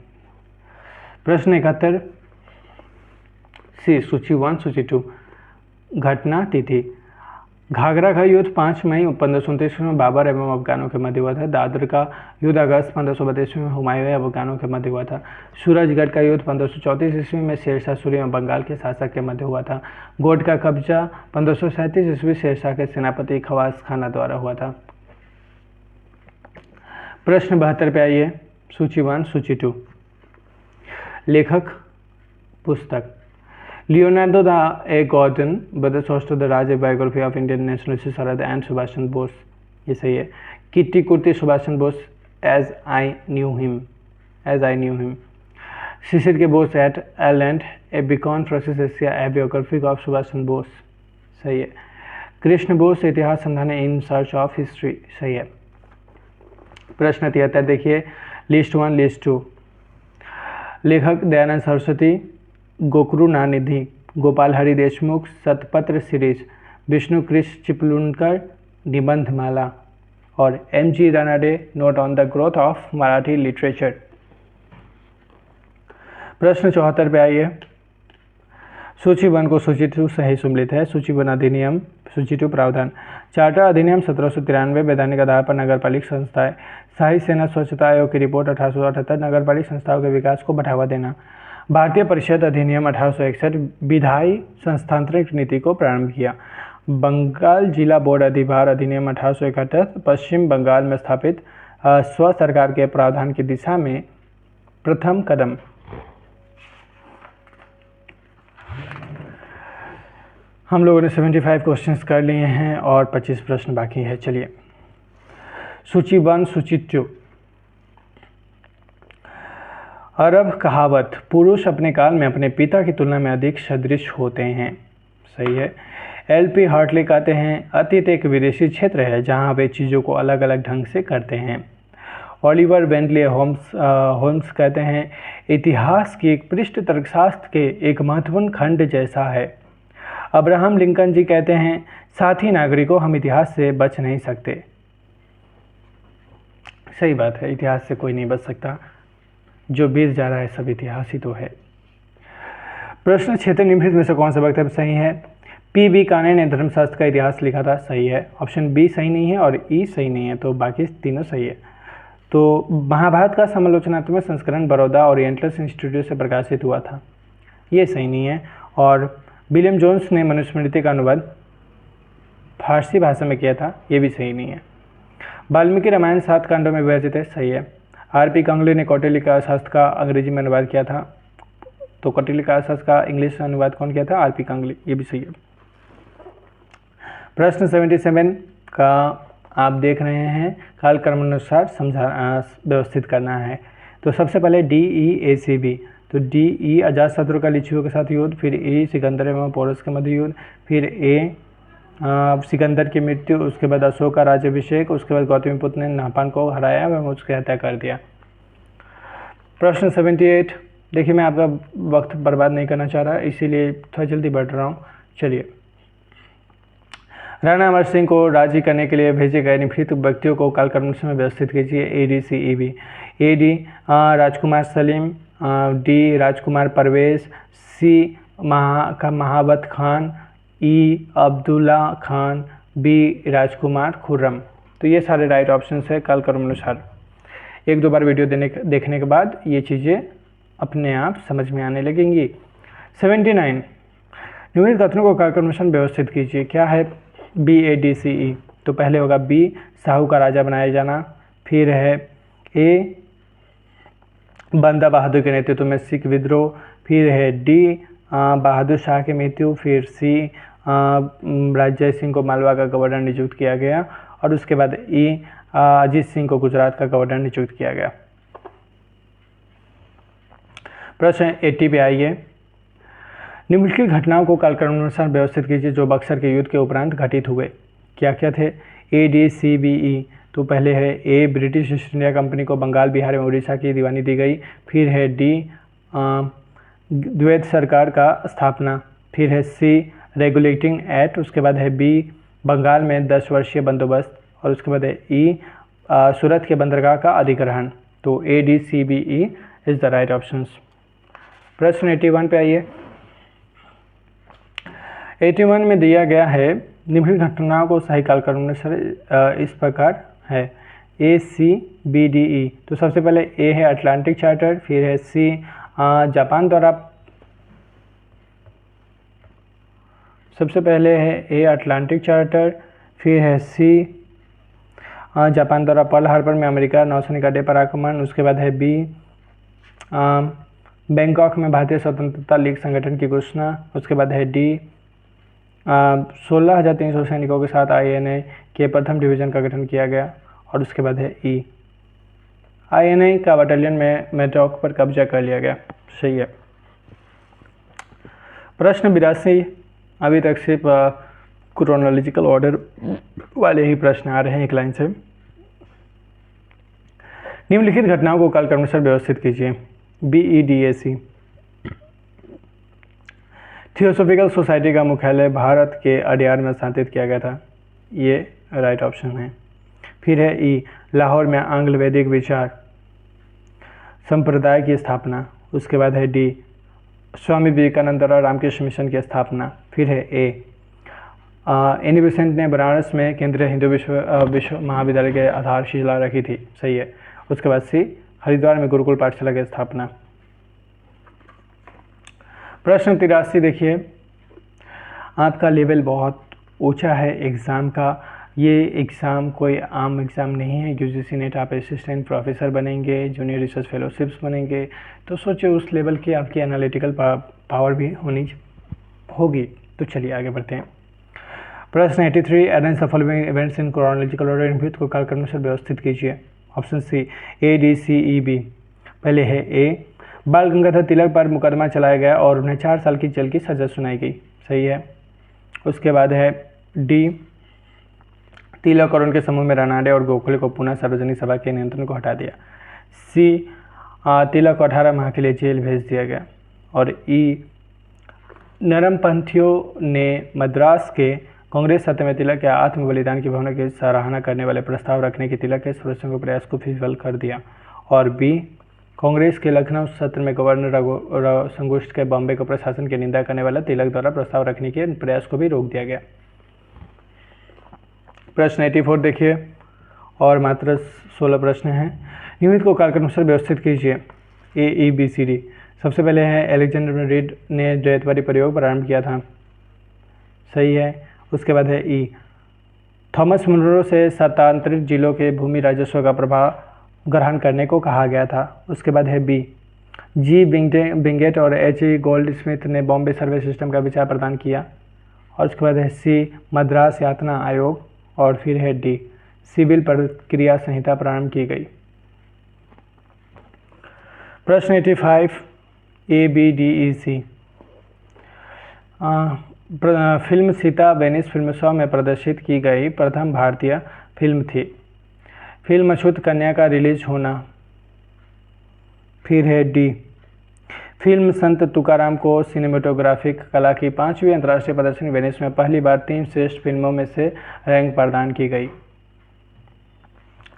प्रश्न 71 सी, सूची 1 सूची 2। घटना तिथि। घाघरा का युद्ध 5 मई 1529 में बाबर एवं अफगानों के मध्य हुआ था। दादर का युद्ध अगस्त 1532 में हुमायूं एवं अफगानों के मध्य हुआ था। सूरजगढ़ का युद्ध 1534 ईस्वी में शेरशाह सूरी एवं बंगाल के शासक के मध्य हुआ था। गोड का कब्जा 1537 ईस्वी शेरशाह के सेनापति खवास खाना द्वारा हुआ था। प्रश्न 72 पे आइए, सूची 1 सूची 2। लेखक, पुस्तक। लियोनार्डो ए गॉर्डन, ब्रदर सोस्टर the Raj, a biography of Indian nationalist Sarat and Subhas Chandra Bose, ये सही है। Kitty Kurti, Subhas Chandra Bose, as I knew him. Sisir K Bose et एलैंड, a beacon across Asia, a biography of Subhas Chandra Bose, सही है। कृष्ण बोस, इतिहास संधान इन सर्च ऑफ हिस्ट्री, सही है। प्रश्न 73 देखिए, लिस्ट 1 लिस्ट 2। लेखक दयानंद सरस्वती, गोकरुणानिधि, गोपाल हरि देशमुख, शतपत्र सीरीज, विष्णु कृष्ण चिपलुनकर, निबंधमाला, और M.G. Ranade, note on the growth of Marathi literature. प्रश्न 74 पे आइए। सूची 1 को सूची 2 सही सम्मिलित है। सूची 1 अधिनियम, सूची 2 प्रावधान। चार्टर अधिनियम 1793, वैधानिक आधार पर नगरपालिक संस्थाएं। शाही सेना स्वच्छता आयोग की रिपोर्ट 1878, नगरपालिक संस्थाओं के विकास को बढ़ावा देना। भारतीय परिषद अधिनियम 1861, विधायी संस्थानांतरण नीति को प्रारंभ किया। बंगाल जिला बोर्ड अधिभार अधिनियम 1871, पश्चिम बंगाल में स्थापित स्व सरकार के प्रावधान की दिशा में प्रथम कदम। हम लोगों ने 75 क्वेश्चंस कर लिए हैं और 25 प्रश्न बाकी है। चलिए, सूची 1 सूची 2। अरब कहावत, पुरुष अपने काल में अपने पिता की तुलना में अधिक सदृश होते हैं, सही है। LP हार्टले कहते हैं, अतीत एक विदेशी क्षेत्र है जहां वे चीज़ों को अलग अलग ढंग से करते हैं। ओलिवर वेंडले होम्स कहते हैं, इतिहास की एक पृष्ठ तर्कशास्त्र के एक महत्वपूर्ण खंड जैसा है। अब्राहम लिंकन जी कहते हैं, साथी नागरिकों, हम इतिहास से बच नहीं सकते। सही बात है, इतिहास से कोई नहीं बच सकता, जो बीत जा रहा है सब इतिहास ही तो है। प्रश्न 76 निम्नलिखित में से कौन सा वक्तव्य सही है? P.B. काने ने धर्मशास्त्र का इतिहास लिखा था, सही है। ऑप्शन बी सही नहीं है और ई सही नहीं है, तो बाकी तीनों सही है। तो महाभारत का समालोचनात्मक संस्करण बड़ौदा ओरिएंटल इंस्टीट्यूट से प्रकाशित हुआ था, ये सही नहीं है। और विलियम जोन्स ने मनुस्मृति का अनुवाद फारसी भाषा में किया था, ये भी सही नहीं है। वाल्मीकि रामायण 7 कांडों में विभाजित है, सही है। R.P. कांगले ने कौटिल्य का शास्त्र का अंग्रेजी में अनुवाद किया था, तो कौटिल्य का शास्त्र का इंग्लिश अनुवाद कौन किया था? R.P. कांगले, ये भी सही है। प्रश्न 77 का आप देख रहे हैं, कालक्रमानुसार व्यवस्थित करना है। तो सबसे पहले DEACB, तो DE अजातशत्रु का लिच्छवियों के साथ युद्ध, फिर E सिकंदर एवं पोरस के मध्य युद्ध, फिर A सिकंदर की मृत्यु, उसके बाद अशोक का राज्याभिषेक, उसके बाद गौतमीपुत्र ने नहपान को हराया एवं उसकी हत्या कर दिया। प्रश्न 78, देखिए मैं आपका वक्त बर्बाद नहीं करना चाह रहा, इसीलिए थोड़ा जल्दी बढ़ रहा हूँ। चलिए, राणा अमर सिंह को राजी करने के लिए भेजे गए निम्नलिखित व्यक्तियों को कालक्रमानुसार में व्यवस्थित कीजिए। ADCEB, AD राजकुमार सलीम, D राजकुमार Parvez, C Mahabat Khan, E Abdullah Khan, B राजकुमार खुर्रम। तो ये सारे राइट ऑप्शन है कालक्रमानुसार। एक दो बार वीडियो देखने के बाद ये चीज़ें अपने आप समझ में आने लगेंगी। 79, निम्नलिखित कथनों को कालक्रमानुसार व्यवस्थित कीजिए। क्या है? BADCE, तो पहले होगा B साहू का राजा बनाया जाना, फिर है A बंदा बहादुर के नेतृत्व में सिख विद्रोह, फिर है D बहादुर शाह की मृत्यु, फिर C राजा सिंह को मालवा का गवर्नर नियुक्त किया गया, और उसके बाद E अजीत सिंह को गुजरात का गवर्नर नियुक्त किया गया। प्रश्न 80 पे आइए। निम्नलिखित घटनाओं को कालक्रमानुसार व्यवस्थित कीजिए जो बक्सर के युद्ध के उपरांत घटित हुए। क्या क्या थे? ADCBE, तो पहले है A British east India company को बंगाल, बिहार एवं उड़ीसा की दीवानी दी गई, फिर है D द्वैत सरकार का स्थापना, फिर है C रेगुलेटिंग एक्ट, उसके बाद है B बंगाल में 10 वर्षीय बंदोबस्त, और उसके बाद है E सूरत के बंदरगाह का अधिग्रहण। तो ADCBE is the right option. प्रश्न 81 पे आइए। 81 में दिया गया है, निम्नलिखित घटनाओं को सही कालक्रमानुसार इस प्रकार है। ACBDE, तो सबसे पहले A है अटलांटिक चार्टर, फिर है C जापान द्वारा, सबसे पहले है A अटलांटिक चार्टर, फिर है C जापान द्वारा पर्ल हार्बर में अमेरिका नौसैनिक अड्डे पर आक्रमण, उसके बाद है B बैंकॉक में भारतीय स्वतंत्रता लीग संगठन की घोषणा, उसके बाद है D 16,300 सैनिकों के साथ INA के प्रथम डिवीज़न का गठन किया गया, और उसके बाद है E INA का बटालियन में मैड्रॉक पर कब्जा कर लिया गया। सही है। प्रश्न 82, अभी तक सिर्फ क्रोनोलॉजिकल ऑर्डर वाले ही प्रश्न आ रहे हैं एक लाइन से। निम्नलिखित घटनाओं को कालक्रमानुसार व्यवस्थित कीजिए। BEDAC, थियोसॉफिकल सोसाइटी का मुख्यालय भारत के अडयार में स्थापित किया गया था, ये राइट ऑप्शन है। फिर है E लाहौर में आंग्ल वैदिक विचार संप्रदाय की स्थापना, उसके बाद है D स्वामी विवेकानंद द्वारा रामकृष्ण मिशन की स्थापना, फिर है A एनी बेसेंट ने बनारस में केंद्रीय हिंदू विश्व महाविद्यालय के आधारशिला रखी थी, सही है। उसके बाद C हरिद्वार में गुरुकुल पाठशाला की स्थापना। प्रश्न 83, देखिए आपका लेवल बहुत ऊंचा है एग्ज़ाम का, ये एग्ज़ाम कोई आम एग्ज़ाम नहीं है। UGC नेट आप असिस्टेंट प्रोफेसर बनेंगे, जूनियर रिसर्च फेलोशिप्स बनेंगे, तो सोचिए उस लेवल की आपकी एनालिटिकल पावर भी होगी। तो चलिए आगे बढ़ते हैं। प्रश्न 83, arrange the following events in chronological order, निम्नलिखित को कालक्रमानुसार व्यवस्थित कीजिए। ऑप्शन C ADCEB, पहले है A बाल गंगाधर तिलक पर मुकदमा चलाया गया और उन्हें 4 साल की जेल की सज़ा सुनाई गई, सही है। उसके बाद है D तिलक और उनके समूह में रानाडे और गोखले को पुनः सार्वजनिक सभा के नियंत्रण को हटा दिया। C तिलक को 18 माह के लिए जेल भेज दिया गया। और E नरमपंथियों ने मद्रास के कांग्रेस सत्ता में तिलक के आत्म बलिदान की भावना की सराहना करने वाले प्रस्ताव रखने की तिलक के सदस्यों के प्रयास को विफल कर दिया। और B कांग्रेस के लखनऊ सत्र में गवर्नर रघु संगुष्ट के बॉम्बे को प्रशासन की निंदा करने वाला तिलक द्वारा प्रस्ताव रखने के प्रयास को भी रोक दिया गया। प्रश्न 84 देखिए, और मात्र 16 प्रश्न हैं। निम्नलिखित को कालक्रमानुसार व्यवस्थित कीजिए। AEBCD। सबसे पहले है अलेक्जेंडर रीड ने द्वैतवादी प्रयोग प्रारंभ किया था, सही है। उसके बाद है ई, थॉमस मुनरो से स्वतंत्रित जिलों के भूमि राजस्व का प्रभाव ग्रहण करने को कहा गया था। उसके बाद है बी, जी बिंगेट और H.E. गोल्डस्मिथ ने बॉम्बे सर्वे सिस्टम का विचार प्रदान किया। और उसके बाद है सी, मद्रास यातना आयोग। और फिर है डी, सिविल प्रक्रिया संहिता प्रारंभ की गई। प्रश्न 85 ABDEC। फिल्म सीता वेनिस फिल्मोत्सव में प्रदर्शित की गई प्रथम भारतीय फिल्म थी। फिल्म अछूत कन्या का रिलीज होना। फिर है डी, फिल्म संत तुकाराम को सिनेमेटोग्राफिक कला की 5वीं अंतर्राष्ट्रीय प्रदर्शनी वेनिस में पहली बार 3 श्रेष्ठ फिल्मों में से रैंक प्रदान की गई।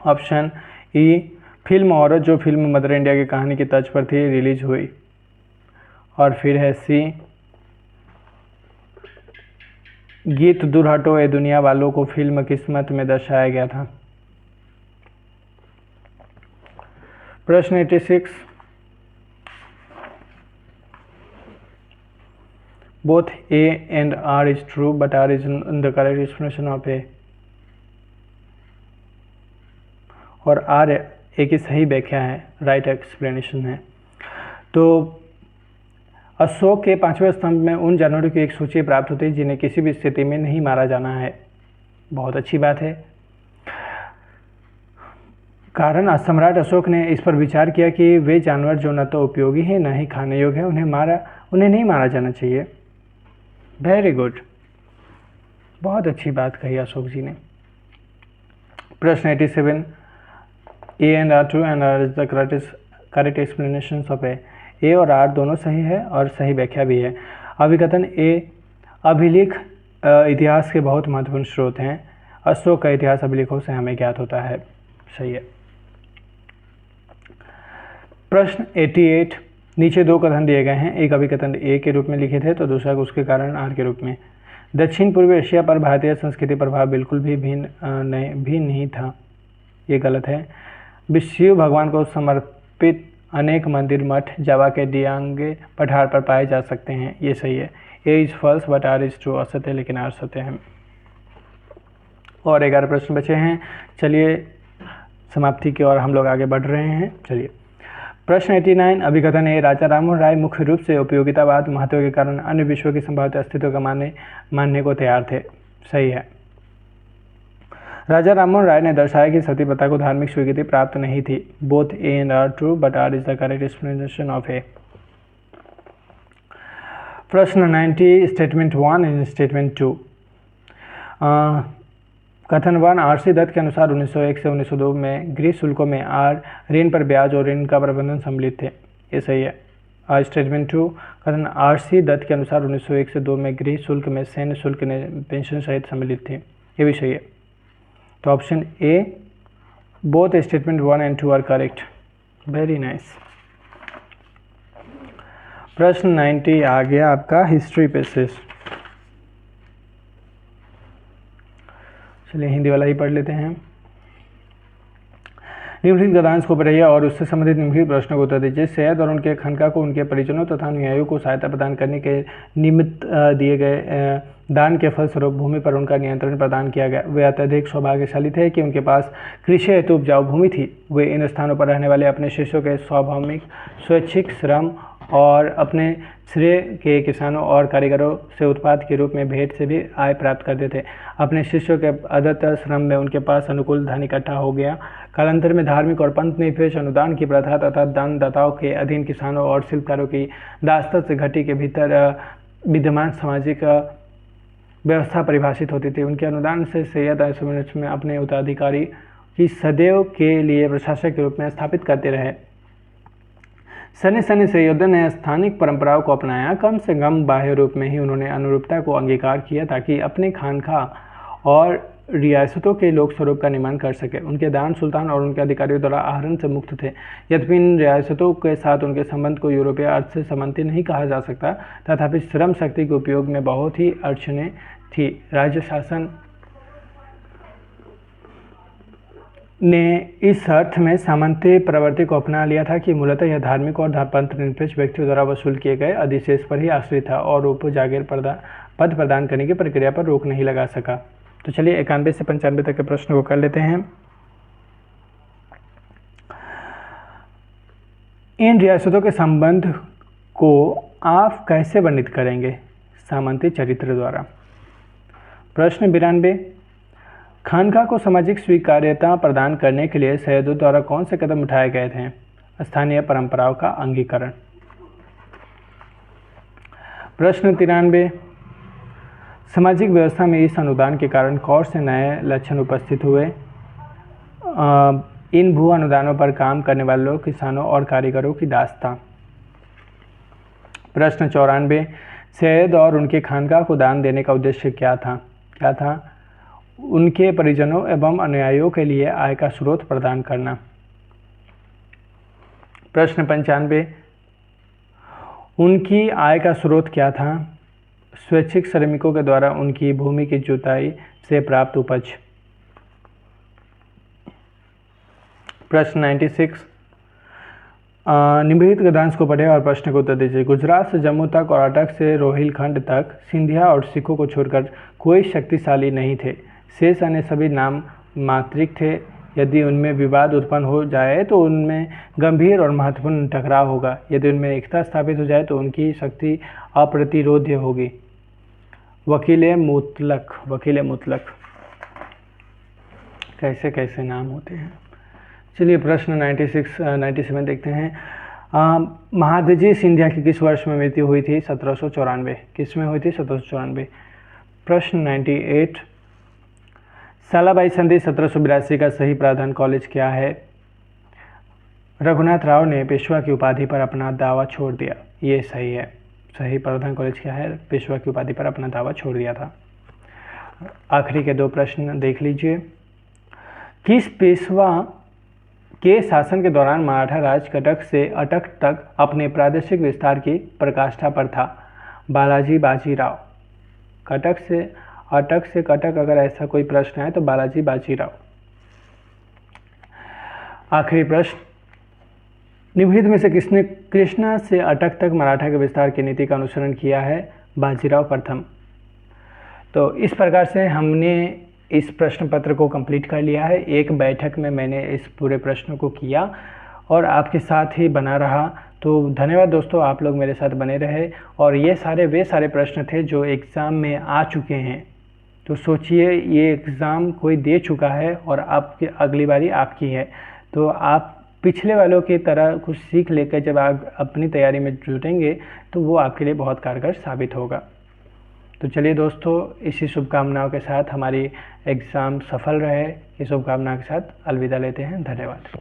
ऑप्शन ई, फिल्म औरत जो फिल्म मदर इंडिया की कहानी की तर्ज पर थी रिलीज हुई। और फिर है सी, गीत दूर हटो ए दुनिया वालों को फिल्म किस्मत में दर्शाया गया था। प्रश्न 86 both A and R is true but R is the correct explanation of A। और R A की सही व्याख्या है, राइट एक्सप्लेनेशन है। तो अशोक के 5वें स्तंभ में उन जानवरों की एक सूची प्राप्त होती है जिन्हें किसी भी स्थिति में नहीं मारा जाना है। बहुत अच्छी बात है। कारण सम्राट अशोक ने इस पर विचार किया कि वे जानवर जो न तो उपयोगी हैं न ही खाने योग्य हैं उन्हें नहीं मारा जाना चाहिए। वेरी गुड, बहुत अच्छी बात कही अशोक जी ने। प्रश्न 87 A and R true and R is the correct explanations of A। ए और आर दोनों सही है और सही व्याख्या भी है। अभिकथन ए अभिलेख इतिहास के बहुत महत्वपूर्ण स्रोत हैं। अशोक का इतिहास अभिलेखों से हमें ज्ञात होता है, सही है। प्रश्न 88 नीचे 2 कथन दिए गए हैं। एक अभिकथन ए के रूप में लिखित है तो दूसरा उसके कारण आर के रूप में। दक्षिण पूर्वी एशिया पर भारतीय संस्कृति प्रभाव बिल्कुल भी भिन्न नहीं था, ये गलत है। शिव भगवान को समर्पित अनेक मंदिर मठ जावा के डियांगे पठार पर पाए जा सकते हैं, ये सही है। A is false but R is true, असत्य लेकिन आर सत्य है। और 11 प्रश्न बचे हैं। चलिए समाप्ति की ओर हम लोग आगे बढ़ रहे हैं। चलिए प्रश्न 89 अभिकथन है राजा राममोहन राय मुख्य रूप से उपयोगितावाद महत्व के कारण अन्य विश्व की संभावित अस्तित्व का मानने को तैयार थे, सही है। राजा राममोहन राय ने दर्शाया कि सती प्रथा को धार्मिक स्वीकृति प्राप्त नहीं थी। Both A and R true but R is the correct explanation of A. प्रश्न 90 स्टेटमेंट 1 एंड स्टेटमेंट 2। कथन 1 आर.सी. दत्त के अनुसार 1901 से 1902 में गृह शुल्कों में ऋण पर ब्याज और ऋण का प्रबंधन सम्मिलित थे, ये सही है। स्टेटमेंट 2 कथन आर.सी. दत्त के अनुसार 1901 से 2 में गृह शुल्क में सैन्य शुल्क ने पेंशन सहित सम्मिलित थे, ये भी सही है। तो option A both statement 1 and 2 are correct, very nice. प्रश्न 90 आ गया आपका हिस्ट्री पैसेज। चलिए हिंदी वाला ही पढ़ लेते हैं। निम्नलिखित गद्यांश को पढ़िए और उससे संबंधित निम्नलिखित प्रश्नों को उत्तर दीजिए। सैयद और उनके खनका को उनके परिजनों तथा अनुयायियों को सहायता प्रदान करने के निमित्त दिए गए दान के फलस्वरूप भूमि पर उनका नियंत्रण प्रदान किया गया। वे अत्यधिक सौभाग्यशाली थे कि उनके पास कृषि हेतु उपजाऊ भूमि थी। वे इन स्थानों पर रहने वाले अपने शिष्यों के स्वाभाविक स्वैच्छिक श्रम और अपने श्रेय के किसानों और कारीगरों से उत्पाद के रूप में भेंट से भी आय प्राप्त करते थे। अपने शिष्यों के अदत्त श्रम में उनके पास अनुकूल धन इकट्ठा हो गया। कालांतर में धार्मिक और पंथ निरपेक्ष अनुदान की प्रथा तथा दानदाताओं के अधीन किसानों और शिल्पकारों की दास्तान से घटी के भीतर विद्यमान सामाजिक व्यवस्था परिभाषित होती थी। उनके अनुदान से सैयद में अपने उत्तराधिकारी की सदैव के लिए प्रशासक के रूप में स्थापित करते रहे। सने सैयदों ने स्थानिक परंपराओं को अपनाया। कम से कम बाह्य रूप में ही उन्होंने अनुरूपता को अंगीकार किया ताकि अपने खानका और रियासतों के लोक स्वरूप का निर्माण कर सके। उनके दान सुल्तान और उनके अधिकारियों द्वारा आहरण से मुक्त थे। यद्यपि इन रियासतों के साथ उनके संबंध को यूरोपीय अर्थ से संबंधित नहीं कहा जा सकता, तथापि श्रम शक्ति के उपयोग में बहुत ही अड़चनें थी। राज्य शासन ने इस अर्थ में सामंती प्रवृत्ति को अपना लिया था कि मूलतः यह धार्मिक और पंथनिरपेक्ष व्यक्तियों द्वारा वसूल किए गए अधिशेष पर ही आश्रित था और उप जागीर पद प्रदान करने की प्रक्रिया पर रोक नहीं लगा सका। तो चलिए 91 से 95 तक के प्रश्न को कर लेते हैं। इन रियासतों के संबंध को आप कैसे वर्णित करेंगे? सामंती चरित्र द्वारा। प्रश्न 92, खानका को सामाजिक स्वीकार्यता प्रदान करने के लिए सैयदों द्वारा कौन से कदम उठाए गए थे? स्थानीय परंपराओं का अंगीकरण। प्रश्न 93, सामाजिक व्यवस्था में इस अनुदान के कारण कौन से नए लक्षण उपस्थित हुए? इन भू अनुदानों पर काम करने वालों, किसानों और कारीगरों की दास्तां। प्रश्न 94, सैयद और उनके खानका को दान देने का उद्देश्य क्या था? उनके परिजनों एवं अनुयायियों के लिए आय का स्रोत प्रदान करना। प्रश्न 95, उनकी आय का स्रोत क्या था? स्वैच्छिक श्रमिकों के द्वारा उनकी भूमि की जुताई से प्राप्त उपज। प्रश्न 96, निम्नलिखित गद्यांश को पढ़ें और प्रश्न को उत्तर दीजिए। गुजरात से जम्मू तक और अटक से रोहिलखंड तक सिंधिया और सिखों को छोड़कर कोई शक्तिशाली नहीं थे। शेष अन्य सभी नाम मात्रिक थे। यदि उनमें विवाद उत्पन्न हो जाए तो उनमें गंभीर और महत्वपूर्ण टकराव होगा। यदि उनमें एकता स्थापित हो जाए तो उनकी शक्ति अप्रतिरोध्य होगी। वकील मुतलक कैसे कैसे नाम होते हैं। चलिए प्रश्न 97 देखते हैं। महादजी सिंधिया की किस वर्ष में मृत्यु हुई थी? 1794। किस में हुई थी? 1794। प्रश्न 98, सालाबाई संधि 1782 का सही प्रावधान कॉलेज क्या है? रघुनाथ राव ने पेशवा की उपाधि पर अपना दावा छोड़ दिया। ये सही है। सही प्रावधान कॉलेज क्या है? पेशवा की उपाधि पर अपना दावा छोड़ दिया था। आखिरी के 2 प्रश्न देख लीजिए। किस पेशवा के शासन के दौरान मराठा राज कटक से अटक तक अपने प्रादेशिक विस्तार की प्रकाष्ठा पर था? बालाजी बाजीराव। अटक से कटक अगर ऐसा कोई प्रश्न है तो बालाजी बाजीराव। आखिरी प्रश्न, निम्नलिखित में से किसने कृष्णा से अटक तक मराठा के विस्तार की नीति का अनुसरण किया है? बाजीराव प्रथम। तो इस प्रकार से हमने इस प्रश्न पत्र को कंप्लीट कर लिया है। एक बैठक में मैंने इस पूरे प्रश्न को किया और आपके साथ ही बना रहा। तो धन्यवाद दोस्तों, आप लोग मेरे साथ बने रहे। और ये वे सारे प्रश्न थे जो एग्ज़ाम में आ चुके हैं। तो सोचिए, ये एग्ज़ाम कोई दे चुका है और आपकी अगली बारी आपकी है। तो आप पिछले वालों की तरह कुछ सीख लेकर जब आप अपनी तैयारी में जुटेंगे तो वो आपके लिए बहुत कारगर साबित होगा। तो चलिए दोस्तों, इसी शुभकामनाओं के साथ हमारी एग्ज़ाम सफल रहे, इस शुभकामना के साथ अलविदा लेते हैं। धन्यवाद।